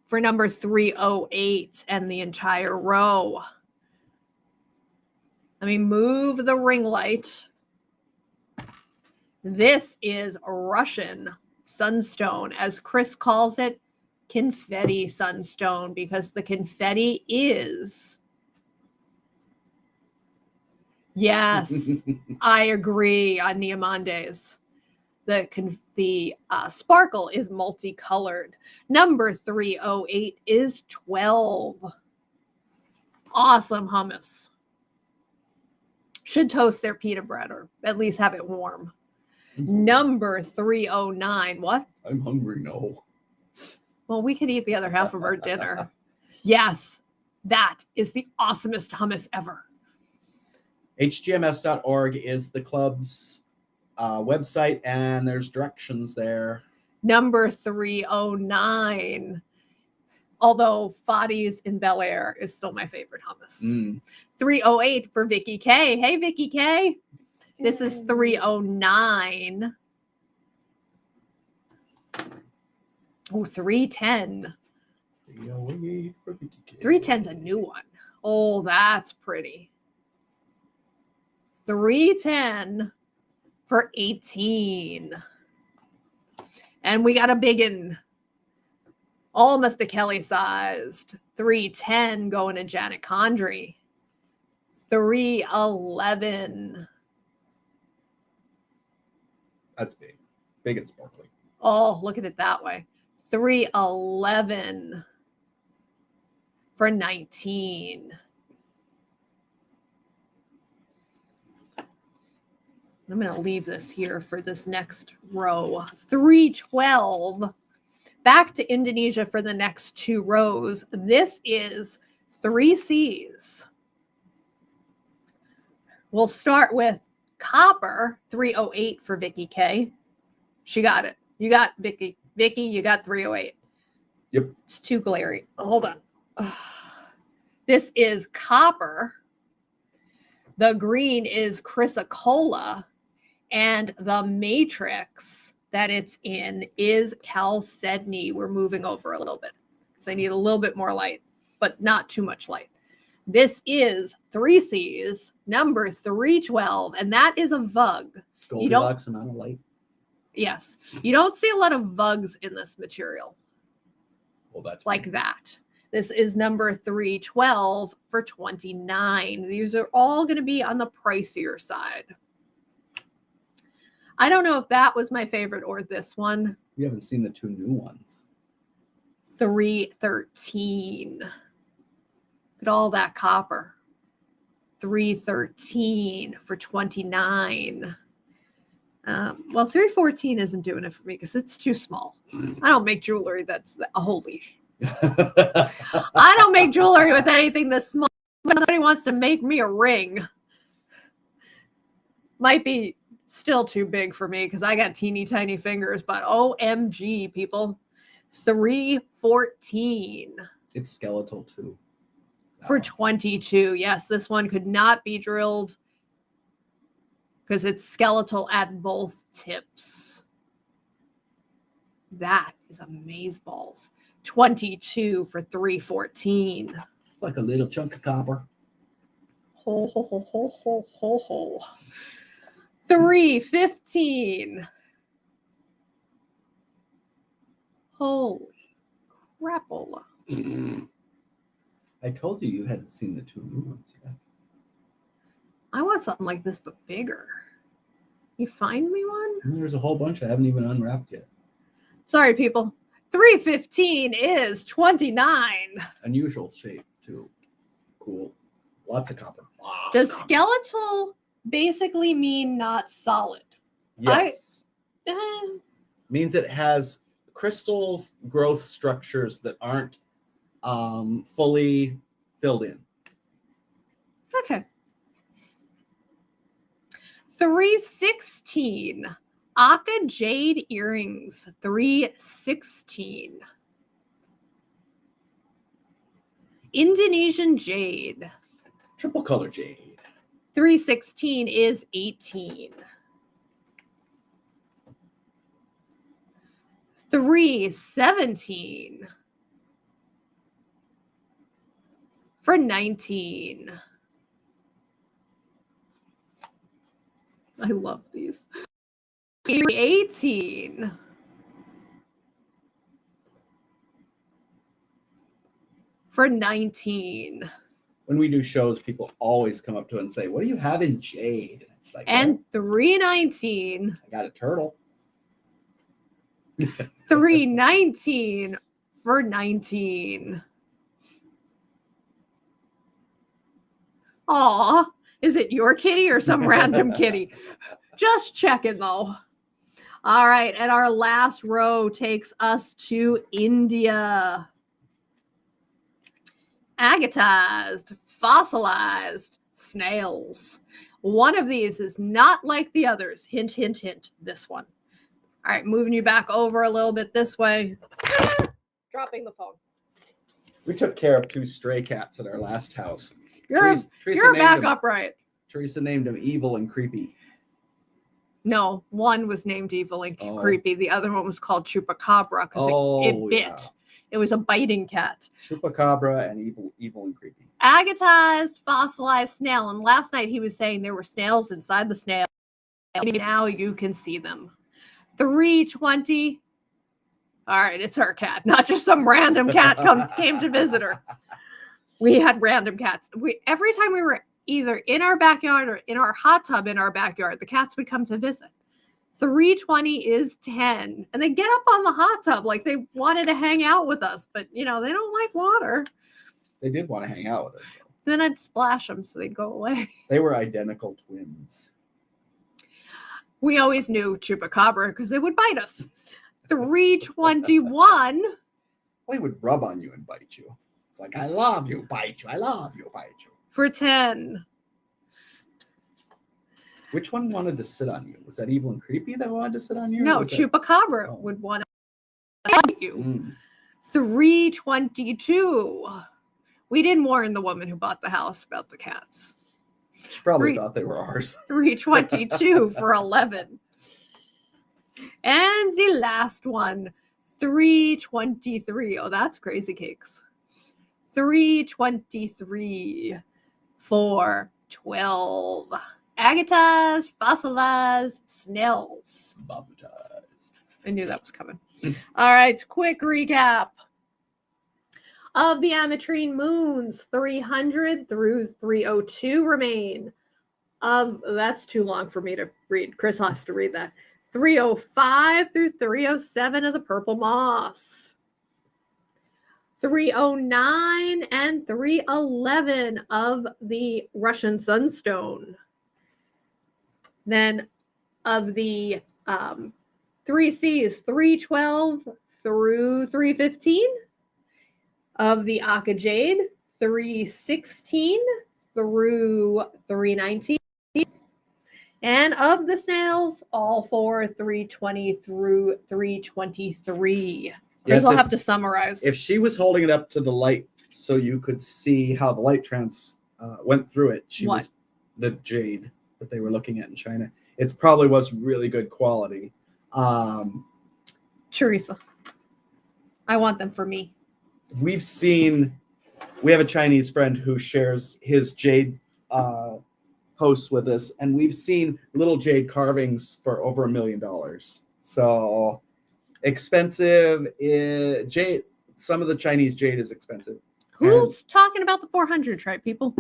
for number 308 and the entire row. Let me move the ring light. This is Russian sunstone, as Chris calls it, confetti sunstone, because the confetti is. Yes, I agree on Neomandes. The sparkle is multicolored. Number 308 is 12. Awesome hummus. Should toast their pita bread or at least have it warm. Number 309. What? I'm hungry now. Well, we could eat the other half of our dinner. Yes, that is the awesomest hummus ever. HGMS.org is the club's website, and there's directions there. Number 309. Although Fadi's in Bel Air is still my favorite hummus. 308 for Vicky K. Hey, Vicky K. This is 309. Oh, 310. 308 for Vicky K. 310's a new one. Oh, that's pretty. 310 for 18. And we got a biggin. Almost a Kelly sized. 310 going to Janet Condry. 311. That's big. Big and sparkly. Oh, look at it that way. 311 for 19. I'm going to leave this here for this next row. 312. Back to Indonesia for the next two rows. This is 3Cs. We'll start with copper, 308 for Vicky K. She got it. You got Vicky. Vicky, you got 308. Yep. It's too glary. Hold on. This is copper. The green is chrysocolla. And the matrix that it's in is chalcedony. We're moving over a little bit because I need a little bit more light, but not too much light. This is 3Cs, number 312, and that is a VUG. Goldilocks amount of light. Yes. You don't see a lot of VUGs in this material. Well, that's like weird. that. This is number 312 for 29. These are all going to be on the pricier side. I don't know if that was my favorite or this one. You haven't seen the two new ones. 313. Look at all that copper. 313 for 29. Well, 314 isn't doing it for me because it's too small. I don't make jewelry that's a whole leash. I don't make jewelry with anything this small. If somebody wants to make me a ring, might be still too big for me because I got teeny tiny fingers, but OMG, people. 314. It's skeletal too. For 22. Yes, this one could not be drilled because it's skeletal at both tips. That is amazeballs. 22 for 314. It's like a little chunk of copper. Ho, ho, ho, ho, ho, ho, ho. 315. Holy crapola. I told you hadn't seen the two new ones yet. I want something like this, but bigger. You find me one? And there's a whole bunch I haven't even unwrapped yet. Sorry, people. 315 is 29. Unusual shape, too. Cool. Lots of copper. Does skeletal basically mean not solid? Yes. Means it has crystal growth structures that aren't fully filled in. Okay. 316. Aka Jade earrings, 316. Indonesian jade, Triple color jade. 316 is 18. 317 for 19. I love these. 18 for 19. When we do shows, people always come up to it and say, "What do you have in jade?" It's like, And 319. I got a turtle. 319 for 19. Aw, is it your kitty or some random kitty? Just checking though. All right, and our last row takes us to India. Agatized, fossilized snails. One of these is not like the others. Hint, hint, hint, this one. All right, moving you back over a little bit this way. Dropping the phone. We took care of 2 stray cats at our last house. You're Teresa back named 'em- upright. Teresa named them Evil and Creepy. No, one was named Evil and Creepy. The other one was called Chupacabra because it bit. Yeah. It was a biting cat. Chupacabra and Evil and Creepy. Agatized, fossilized snail. And last night he was saying there were snails inside the snail. Now you can see them. 320. All right, it's her cat, not just some random cat came to visit her. We had random cats. Every time we were either in our backyard or in our hot tub in our backyard, the cats would come to visit. 320 is 10. And they get up on the hot tub like they wanted to hang out with us, but they don't like water. They did want to hang out with us, though. Then I'd splash them so they'd go away. They were identical twins. We always knew Chupacabra because they would bite us. 321. They would rub on you and bite you. It's like, I love you, bite you. I love you, bite you. For 10. Which one wanted to sit on you? Was that Evil and Creepy that wanted to sit on you? No, Chupacabra would want to bite you. 322. We didn't warn the woman who bought the house about the cats. She probably thought they were ours. 322 for 11. And the last one, 323. Oh, that's crazy cakes. 323 for 12. Agatized, fossilized snails. Bobbatized. I knew that was coming. All right, quick recap of the ametrine moons. 300 through 302 remain. That's too long for me to read. Chris has to read that. 305 through 307 of the purple moss. 309 and 311 of the Russian sunstone. Then of the 3Cs, 312 through 315 of the Aka Jade, 316 through 319. And of the snails, all four 320 through 323. Yes, I'll have to summarize. If she was holding it up to the light so you could see how the light went through it, was the jade that they were looking at in China. It probably was really good quality. Teresa, I want them for me. We have a Chinese friend who shares his jade posts with us, and we've seen little jade carvings for over $1 million. So expensive. Jade. Some of the Chinese jade is expensive. Who's talking about the 400 tray, people?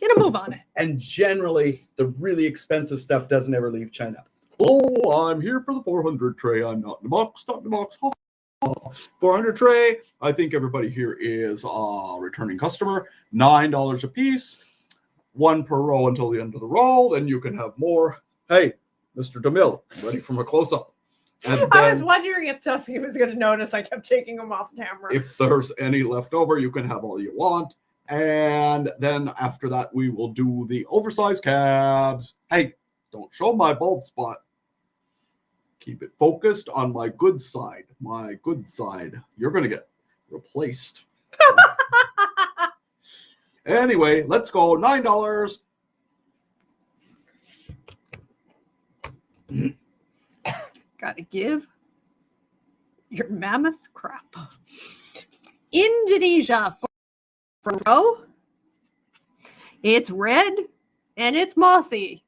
Get a move on it. And generally, the really expensive stuff doesn't ever leave China. Oh, I'm here for the 400 tray. I'm not in the box, not in the box. 400 tray. I think everybody here is a returning customer. $9 a piece. One per row until the end of the row. Then you can have more. Hey, Mr. DeMille, ready for my close-up. I was wondering if Tusky was going to notice I kept taking them off camera. If there's any left over, you can have all you want. And then after that, we will do the oversized cabs. Hey, don't show my bald spot. Keep it focused on my good side. My good side. You're going to get replaced. Anyway, let's go. $9. Gotta give your mammoth crap. Indonesia for row. It's red and it's mossy.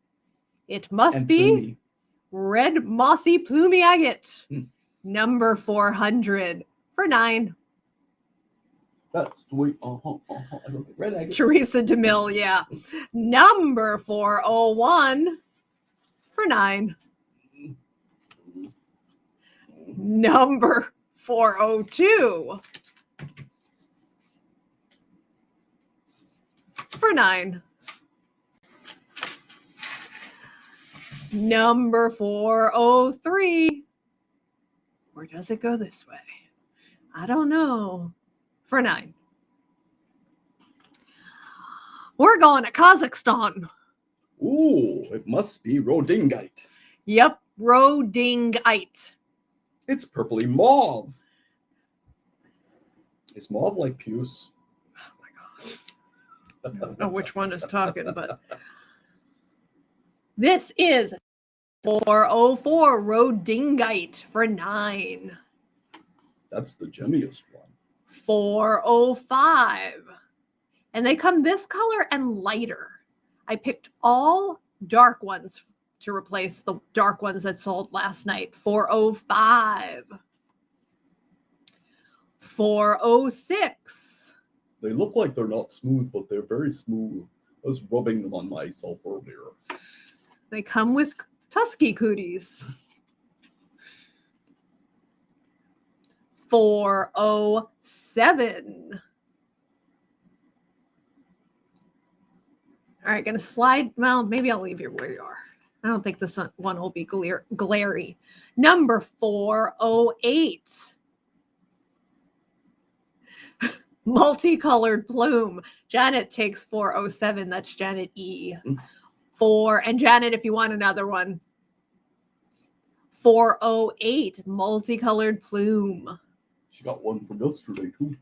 It must And be Plumie. red mossy plumy agate. Hmm. Number 400 for 9. That's the way. I don't get red agate. Teresa DeMille, yeah. Number 401 for 9. Number 402 for 9. Number 403. Or does it go this way? I don't know. For 9. We're going to Kazakhstan. Ooh, it must be Rodingite. Yep, Rodingite. It's purpley mauve. Is mauve like puce? Oh my God. I don't know which one is talking, but this is 404 Rodingite for 9. That's the gemmiest one. 405. And they come this color and lighter. I picked all dark ones to replace the dark ones that sold last night. 405. 406. They look like they're not smooth, but they're very smooth. I was rubbing them on myself earlier. They come with Tusky cooties. 407. All right, going to slide. Well, maybe I'll leave you where you are. I don't think this one will be glary. Number 408. Multicolored plume. Janet takes 407. That's Janet E. 4. And Janet, if you want another one. 408. Multicolored plume. She got one from yesterday, too.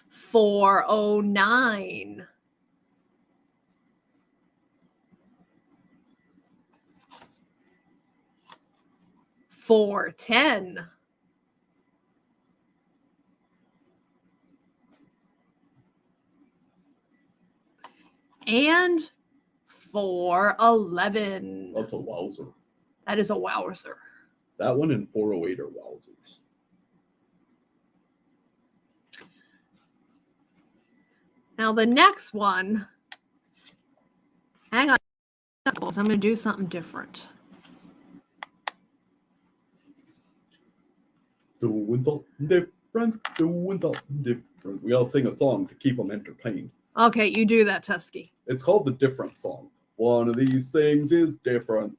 409. 410. And 411. That's a wowzer. That is a wowzer. That one and 408 are wowzers. Now the next one, hang on, I'm going to do something different. Doing something different, doing something different. We gotta sing a song to keep them entertained. Okay, you do that, Tusky. It's called the Different Song. One of these things is different.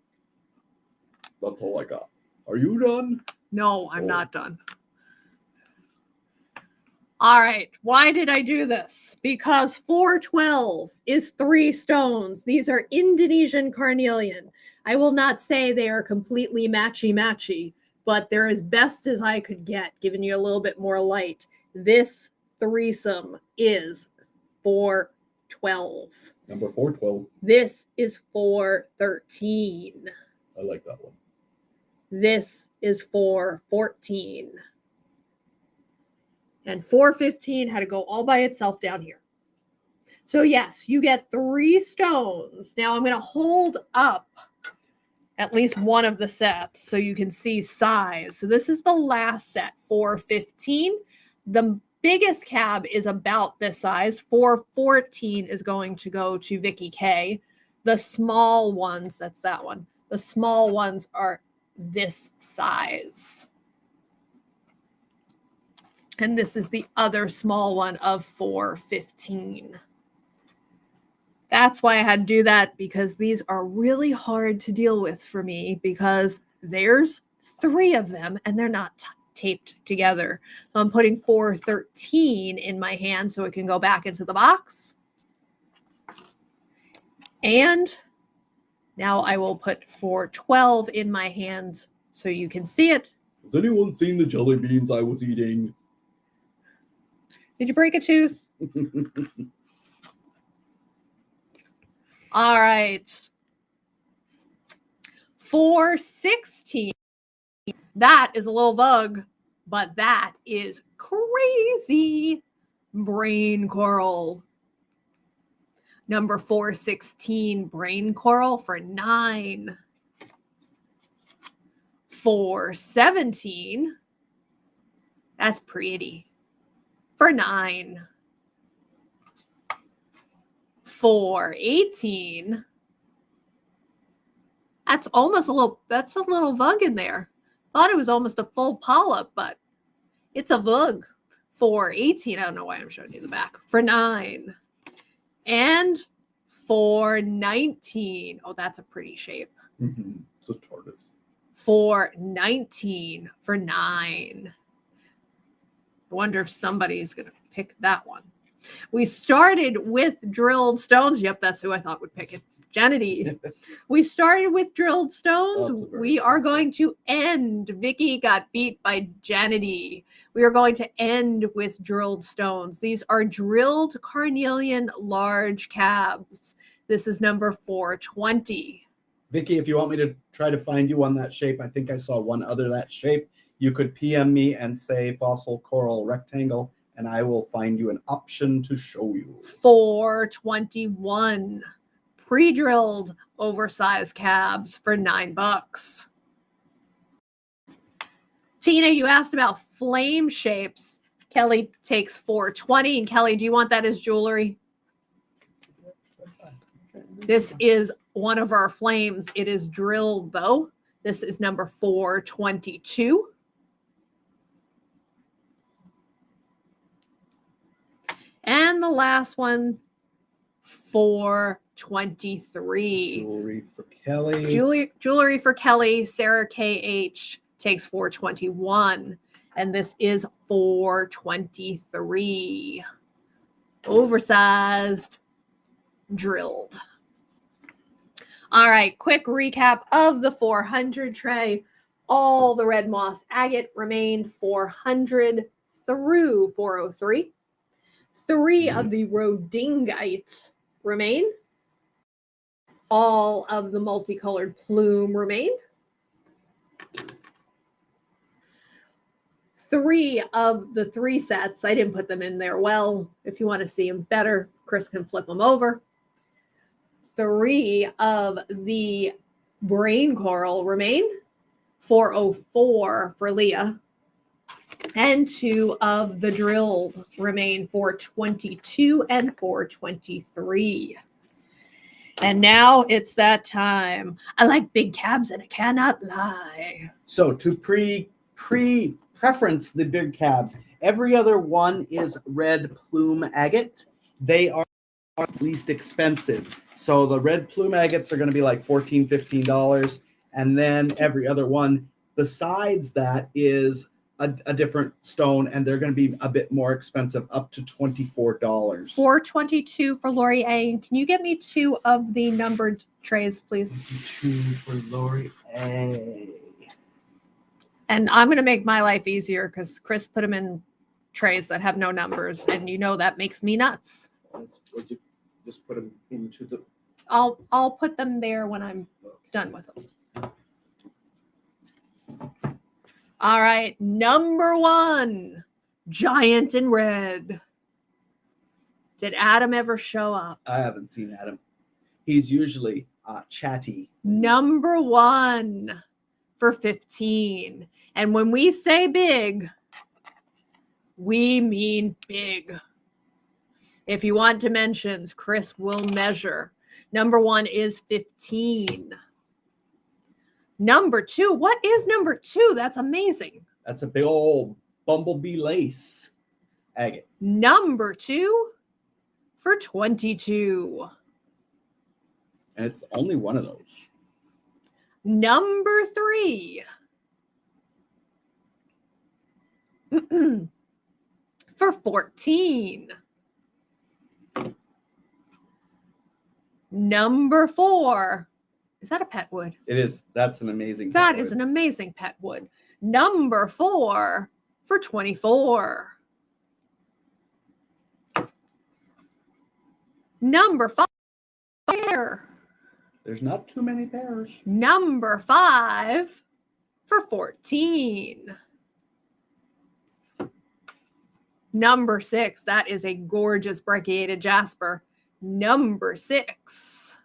That's all I got. Are you done? No, I'm not done. All right, why did I do this? Because 412 is 3 stones. These are Indonesian carnelian. I will not say they are completely matchy-matchy, but they're as best as I could get, giving you a little bit more light. This threesome is 412. Number 412. This is 413. I like that one. This is 414. And 415 had to go all by itself down here. So yes, you get 3 stones. Now I'm going to hold up at least one of the sets so you can see size. So this is the last set, 415. The biggest cab is about this size. 414 is going to go to Vicky K. The small ones, that's that one. The small ones are this size. And this is the other small one of 415. That's why I had to do that, because these are really hard to deal with for me because there's 3 of them and they're not taped together. So I'm putting 413 in my hand so it can go back into the box. And Now I will put 412 in my hands so you can see it. Has anyone seen the jelly beans I was eating? Did you break a tooth? All right. 416. That is a little vague, but that is crazy. Brain coral. Number 416, brain coral for 9. 417. That's pretty. For 9. 418. That's a little vug in there. Thought it was almost a full polyp, but it's a vug. 418. I don't know why I'm showing you the back. For 9. And 419. Oh, that's a pretty shape. Mm-hmm. It's a tortoise. 419 for 9. I wonder if somebody's going to pick that one. We started with drilled stones. Yep, that's who I thought would pick it. Janity. We started with drilled stones. We are going to end. Vicky got beat by Janity. We are going to end with drilled stones. These are drilled carnelian large cabs. This is number 420. Vicky, if you want me to try to find you on that shape, I think I saw one other that shape. You could PM me and say fossil coral rectangle, and I will find you an option to show you. 421. Pre-drilled oversized cabs for $9. Tina, you asked about flame shapes. Kelly takes 420. And Kelly, do you want that as jewelry? This is one of our flames. It is drilled though. This is number 422. And the last one, 423. Jewelry for Kelly. Jewelry for Kelly. Sarah KH takes 421. And this is 423. Oversized, drilled. All right, quick recap of the 400 tray. All the red moss agate remained 400 through 403. 3 of the rhodingite remain. All of the multicolored plume remain. 3 of the 3 sets, I didn't put them in there well. If you want to see them better, Chris can flip them over. 3 of the brain coral remain. 404 for Leah. And 2 of the drilled remain, 422 and 423. And now it's that time. I like big cabs and I cannot lie. So to preference the big cabs, every other one is red plume agate. They are least expensive. So the red plume agates are going to be like $14, $15. And then every other one besides that is a different stone, and they're going to be a bit more expensive, up to $24. 422 for Lori A. And can you get me 2 of the numbered trays, please? 2 for Lori A. And I'm going to make my life easier because Chris put them in trays that have no numbers, and you know that makes me nuts. Would you just put them into the... I'll put them there when I'm done with them. All right, number 1, giant in red. Did Adam ever show up? I haven't seen Adam. He's usually chatty. Number 1 for 15. And when we say big, we mean big. If you want dimensions, Chris will measure. Number 1 is 15. Number 2. What is number 2? That's amazing. That's a big old bumblebee lace agate. Number 2 for 22. And it's only one of those. Number 3 for 14. Number 4 Is that a pet wood? It is. That's an amazing. That is an amazing pet wood. Number 4 for 24. Number 5. Pear. There's not too many pears. Number 5 for 14. Number 6. That is a gorgeous brecciated jasper. Number 6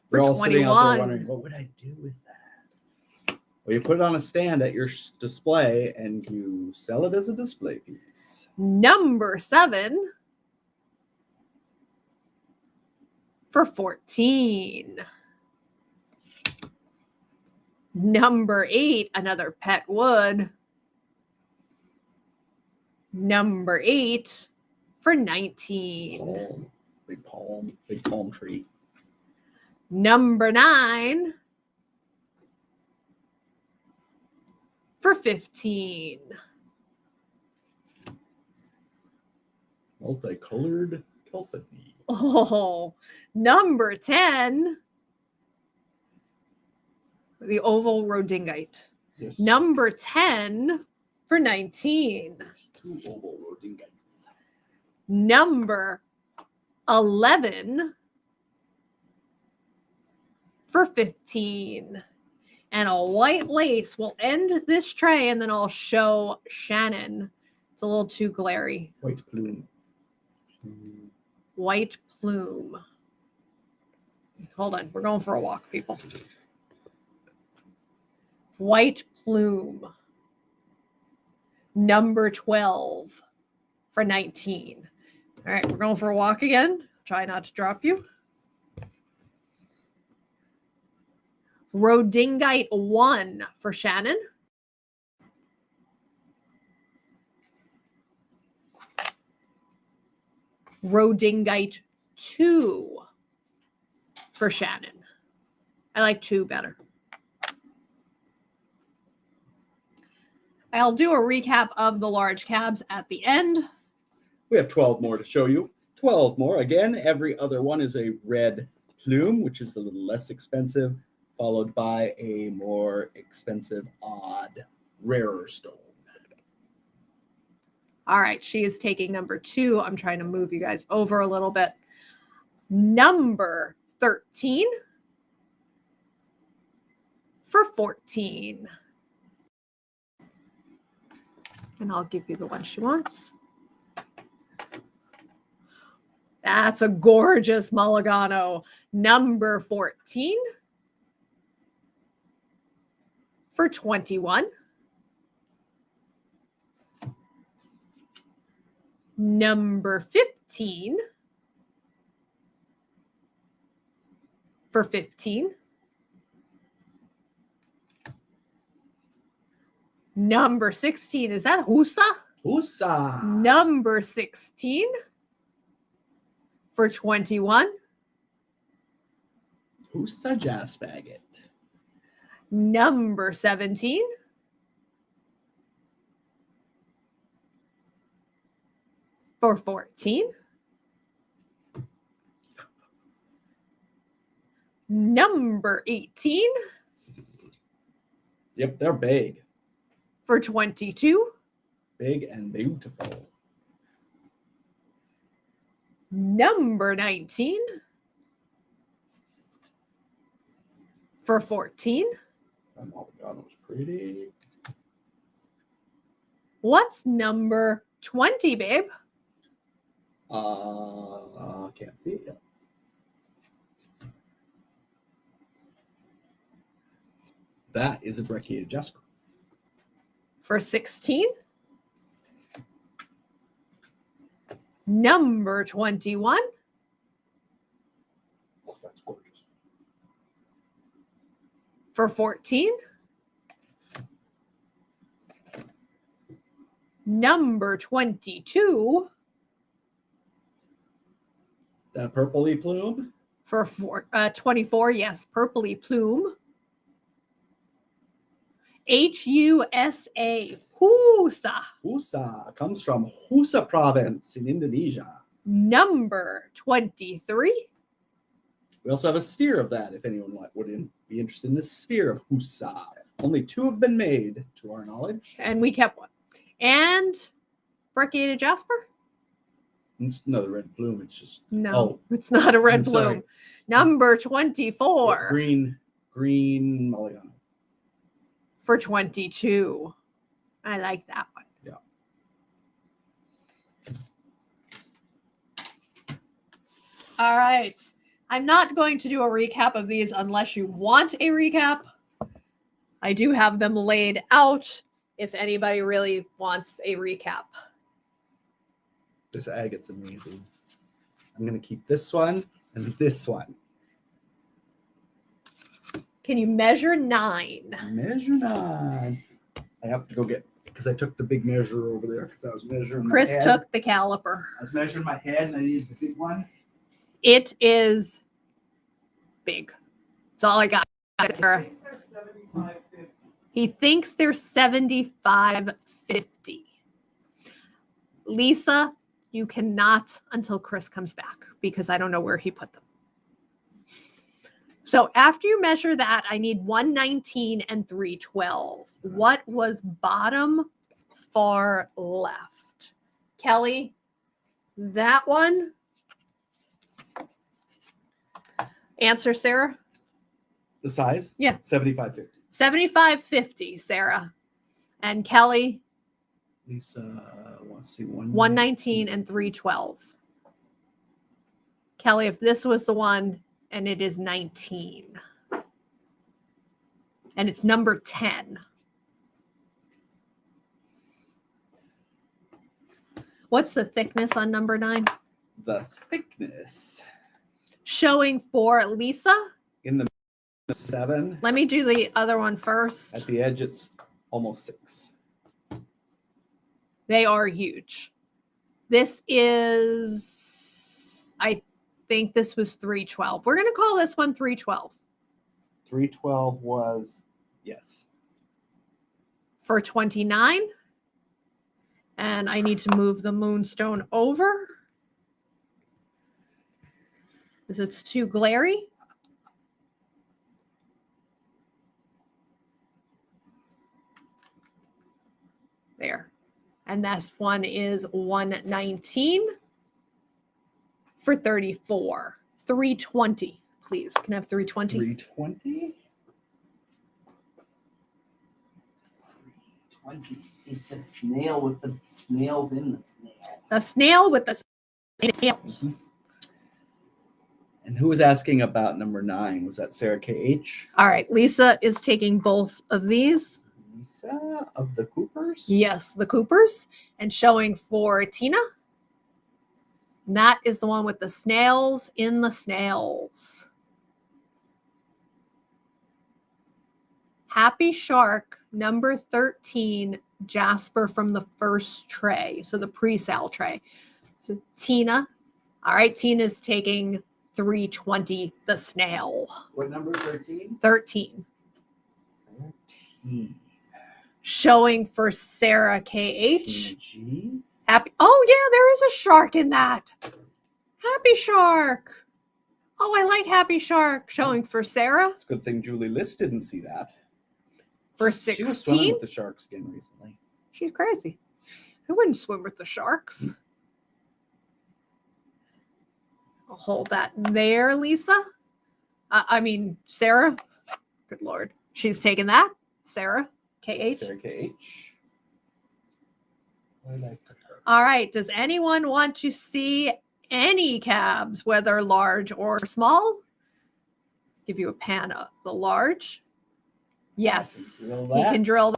for We're all 21. sitting out there wondering, what would I do with that? Well, you put it on a stand at your display and you sell it as a display piece. Number 7 for 14. Number 8, another pet wood. Number 8 for 19. Big palm tree. Number 9 for 15. Multicolored Chalcedony. Oh, number 10, the oval rhodingite. Yes. Number 10 for 19. There's 2 oval rhodingites. Number 11 for 15. And a white lace will end this tray, and then I'll show Shannon. It's a little too glary. White plume. White plume. Hold on. We're going for a walk, people. White plume. Number 12 for 19. All right, we're going for a walk again. Try not to drop you. Rhodingite 1 for Shannon. Rhodingite 2 for Shannon. I like 2 better. I'll do a recap of the large cabs at the end. We have 12 more to show you. 12 more. Again, every other one is a red plume, which is a little less expensive, followed by a more expensive, odd, rarer stone. All right, she is taking number 2. I'm trying to move you guys over a little bit. Number 13 for 14. And I'll give you the one she wants. That's a gorgeous Mulligano. Number 14 for 21. Number 15 for 15. Number 16, is that Husa? Husa. Number 16 for 21. Husa Jaspagate. Number 17 for 14. Number 18 Yep, they're big. for 22. Big and beautiful. Number 19 for 14. That Mulligano's pretty. What's number 20, babe? Can't see it. That is a brecciated jasper. For 16. Number 21 Oh, that's gorgeous. for 14. Number 22 That purpley plume. for 24. Yes, purpley plume. Husa. Husa. Husa comes from Husa province in Indonesia. Number 23 We also have a sphere of that, if anyone would be interested in the sphere of Husa. Only 2 have been made, to our knowledge. And we kept one. And Brecciated Jasper? It's another red bloom. It's just No, it's not a red I'm bloom. sorry. Number 24. Green mulligan. For 22. I like that one. Yeah. All right. I'm not going to do a recap of these unless you want a recap. I do have them laid out if anybody really wants a recap. This agate's amazing. I'm going to keep this one and this one. Can you measure 9? Measure 9. I have to go get, because I took the big measure over there because I was measuring Chris my head. took the caliper. I was measuring my head and I needed the big one. It is big. That's all I got, Sarah. He thinks they're 75.50. Lisa, you cannot until Chris comes back because I don't know where he put them. So after you measure that, I need 119 and 312. What was bottom far left? Kelly, that one. Answer, Sarah? The size? Yeah. 75.50. 75.50, Sarah. And Kelly? Lisa, let's see, 119 and 312. Kelly, if this was the one, and it is 19. And it's number 10. What's the thickness on number 9? The thickness. Showing for Lisa. In the 7. Let me do the other one first. At the edge, it's almost 6. They are huge. This is, I think this was 312. We're going to call this one 312. 312 was, yes. For 29. And I need to move the moonstone over because it's too glary. There. And this one is 119 for 34. 320, please. Can I have 320? 320? 320. It's a snail with the snails in the snail. The snail with the snail. Mm-hmm. And who was asking about number 9? Was that Sarah KH? All right. Lisa is taking both of these. Lisa of the Coopers? Yes, the Coopers. And showing for Tina. And that is the one with the snails in the snails. Happy Shark, number 13, Jasper from the first tray. So the pre-sale tray. So Tina. All right, Tina's taking 320, the snail. What number? 13? 13. 13. Showing for Sarah KH. G. Happy. Oh, yeah, there is a shark in that. Happy Shark. Oh, I like Happy Shark. Showing for Sarah. It's a good thing Julie List didn't see that. For She was swimming 16. with the sharks again recently. She's crazy. Who wouldn't swim with the sharks? I'll hold that there, Lisa. Sarah. Good Lord. She's taking that. Sarah. KH. Sarah KH. Where did I put her? All right. Does anyone want to see any cabs, whether large or small? Give you a pan of the large. Yes. He can drill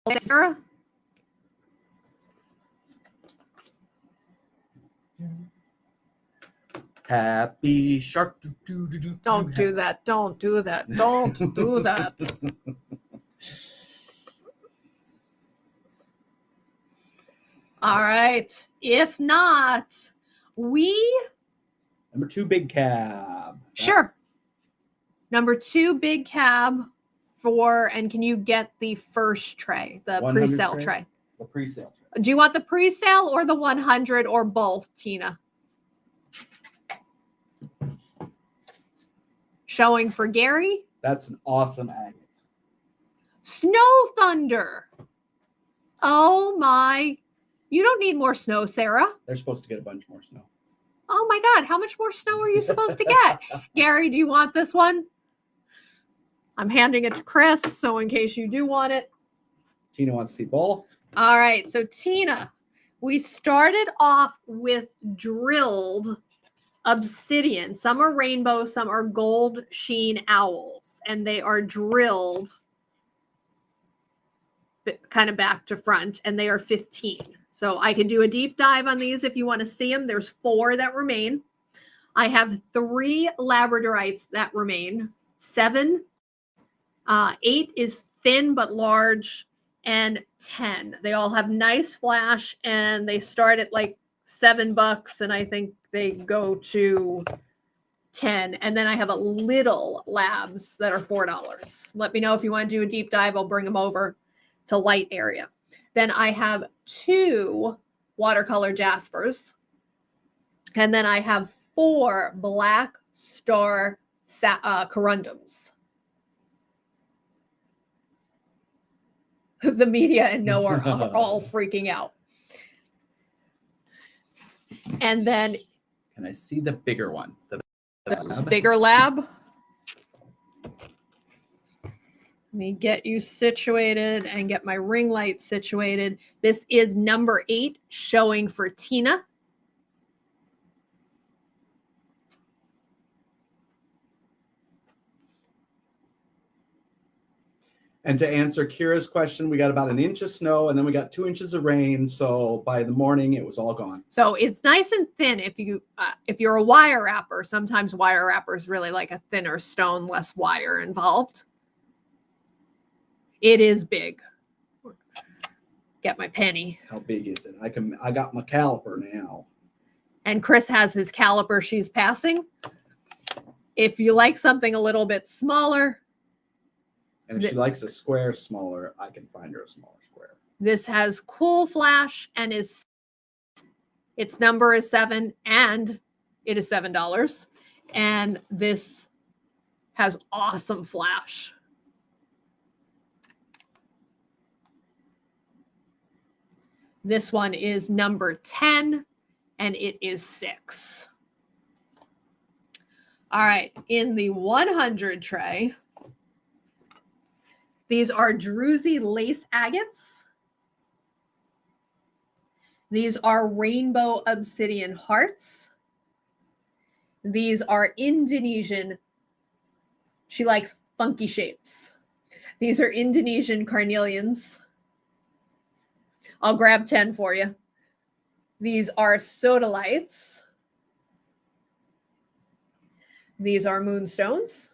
that. Sarah. Happy Shark. Don't do that. Don't do that. Don't do that. All right. If not, Number 2, big cab. Sure. Number 2, big cab and can you get the first tray, the 100 pre-sale tray? The pre-sale tray. Do you want the pre-sale or the 100 or both, Tina? showing for Gary. That's an awesome agate. Snow thunder. Oh my. You don't need more snow, Sarah. They're supposed to get a bunch more snow. Oh my God. How much more snow are you supposed to get? Gary, do you want this one? I'm handing it to Chris. So in case you do want it. Tina wants to see both. All right. So Tina, we started off with drilled obsidian. Some are rainbow, some are gold sheen owls, and they are drilled kind of back to front, and they are 15. So I can do a deep dive on these if you want to see them. There's 4 that remain. I have 3 labradorites that remain. 7, 8 is thin but large, and 10. They all have nice flash, and they start at like $7, and I think they go to 10. And then I have a little labs that are $4. Let me know if you want to do a deep dive. I'll bring them over to light area. Then I have 2 watercolor jaspers. And then I have 4 black star corundums. The media and Noah are all freaking out. And then Can I see the bigger one? The lab? bigger lab. Let me get you situated and get my ring light situated. This is number 8 showing for Tina. And to answer Kira's question, we got about 1 inch of snow and then we got 2 inches of rain. So by the morning, it was all gone. So it's nice and thin. If you're a wire wrapper, sometimes wire wrappers really like a thinner stone, less wire involved. It is big. Get my penny. How big is it? I got my caliper now. And Chris has his caliper she's passing. If you like something a little bit smaller, And if she likes a square smaller, I can find her a smaller square. this has cool flash and its number is 7 and it is $7. And this has awesome flash. This one is number 10 and it is 6. All right, in the 100 tray, these are druzy lace agates. These are rainbow obsidian hearts. These are Indonesian. She likes funky shapes. These are Indonesian carnelians. I'll grab 10 for you. These are sodalites. These are moonstones.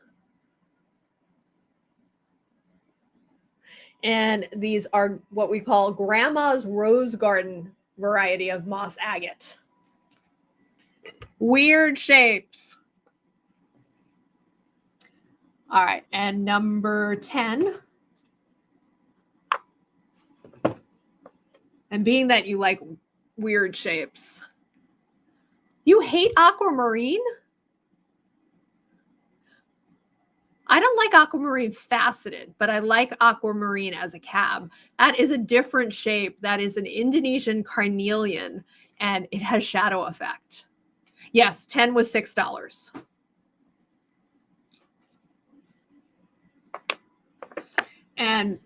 And these are what we call Grandma's Rose Garden variety of moss agate. Weird shapes. All right, and number 10. And being that you like weird shapes, you hate aquamarine? I don't like aquamarine faceted, but I like aquamarine as a cab. That is a different shape. That is an Indonesian carnelian, and it has shadow effect. Yes, 10 was $6. And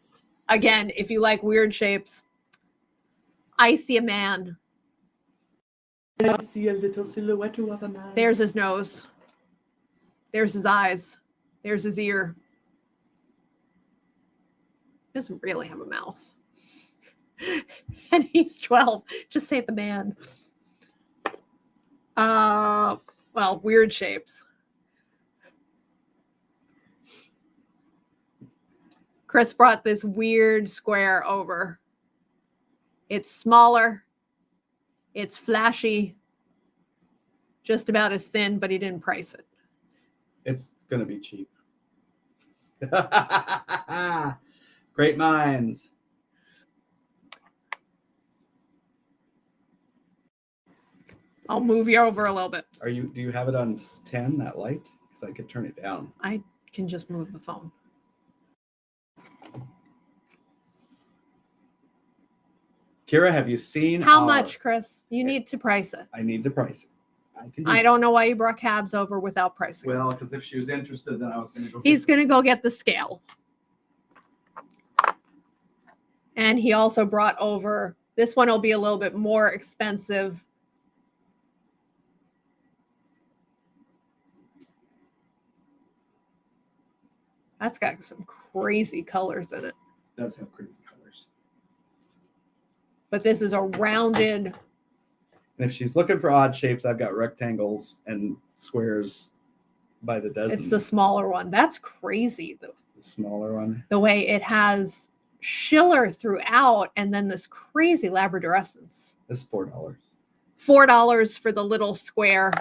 again, if you like weird shapes, I see a man. I see a little silhouette of a man. There's his nose. There's his eyes. There's his ear. He doesn't really have a mouth. And he's 12. Just say the man. Well, weird shapes. Chris brought this weird square over. It's smaller. It's flashy. Just about as thin, but he didn't price it. It's going to be cheap. Great minds. I'll move you over a little bit. Do you have it on 10, that light? Because because I could turn it down. I can just move the phone. Kira, have you seen How much, Chris? You need to price it. I need to price it. I can do I that. don't know why you brought cabs over without pricing. Well, because if she was interested, then I was going to go. He's going to go get the scale. And he also brought over, this one will be a little bit more expensive. That's got some crazy colors in it. It does have crazy colors. But this is a rounded. And if she's looking for odd shapes, I've got rectangles and squares by the dozen. It's the smaller one. That's crazy, though. The smaller one. The way it has schiller throughout and then this crazy labradorescence. This is $4. $4 for the little square.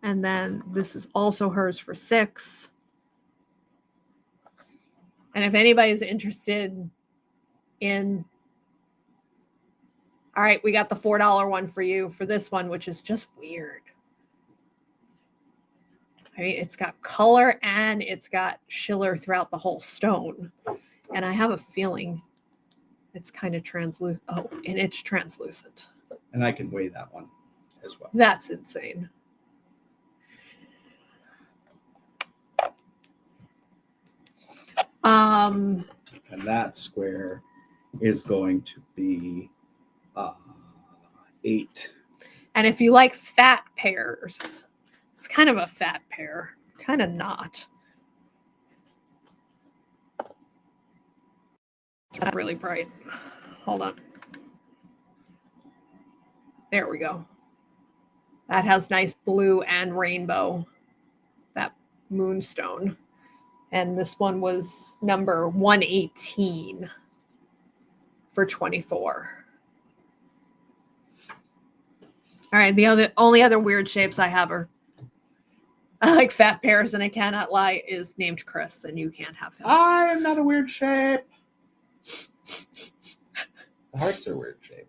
And then this is also hers for $6. And if anybody's interested in, all right, we got the $4 one for you for this one, which is just weird. I mean, it's got color and it's got schiller throughout the whole stone. And I have a feeling it's kind of translucent. Oh, and it's translucent. And I can weigh that one as well. That's insane. And that square is going to be 8. And if you like fat pears, it's kind of a fat pear, kind of not. It's not really bright. Hold on. There we go. That has nice blue and rainbow, that moonstone. And this one was number 118 for $24. All right, the only other weird shapes I have are, I like fat pears, and I cannot lie, is named Chris, and you can't have him. I am not a weird shape. The hearts are weird shape.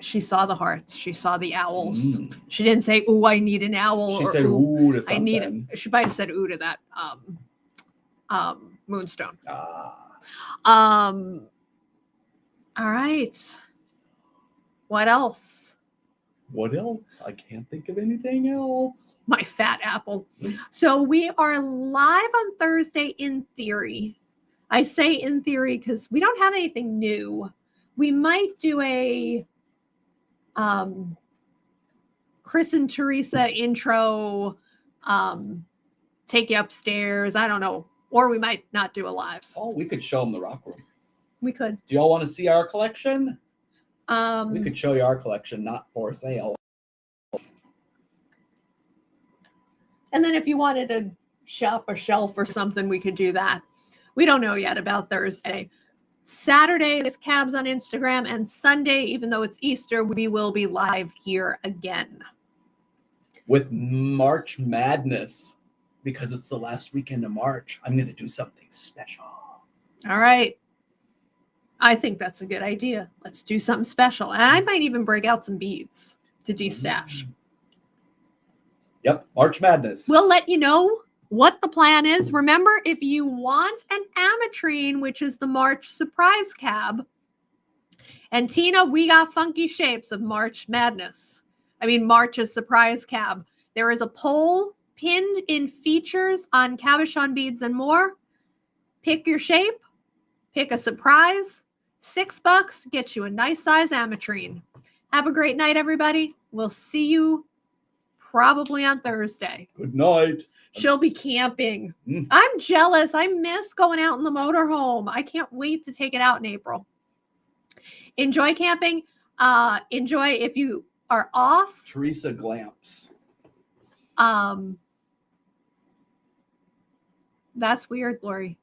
She saw the hearts. She saw the owls. She didn't say, "Ooh, I need an owl." She or, said, "Ooh, to something." I need. She might have said, "Ooh," to that moonstone. All right. What else? What else? I can't think of anything else. My fat apple. So we are live on Thursday in theory. I say in theory because we don't have anything new. We might do a Chris and Teresa intro, take you upstairs. I don't know. Or we might not do a live. Oh, we could show them the rock room. We could. Do y'all want to see our collection? We We could show you our collection, not for sale. And then if you wanted to shop a shelf or something, we could do that. We don't know yet about Thursday. Saturday is Cabs on Instagram, and Sunday, even though it's Easter, we will be live here again. With March Madness, because it's the last weekend of March, I'm going to do something special. All right. I think that's a good idea. Let's do something special. And I might even break out some beads to de-stash. Yep, March Madness. We'll let you know what the plan is. Remember, if you want an ametrine, which is the March surprise cab, and Tina, we got funky shapes of March Madness. I mean, March's surprise cab. There is a poll pinned in features on Cabochon Beads and More. Pick your shape, pick a surprise. $6 gets you a nice size ametrine. Have a great night, everybody. We'll see you probably on Thursday. Good night. She'll be camping. I'm jealous. I miss going out in the motorhome. I can't wait to take it out in April. Enjoy camping. Enjoy if you are off. Teresa Glamps. That's weird, Lori.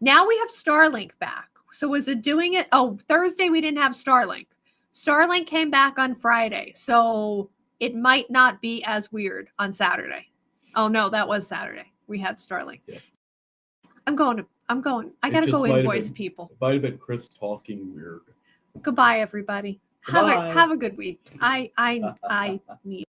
Now we have Starlink back. So was it doing it? Oh, Thursday we didn't have Starlink. Starlink came back on Friday. So it might not be as weird on Saturday. Oh no, that was Saturday. We had Starlink. Yeah. I'm going. I gotta go invoice people. It might have been Chris talking weird. Goodbye, everybody. Goodbye. Have a good week. I need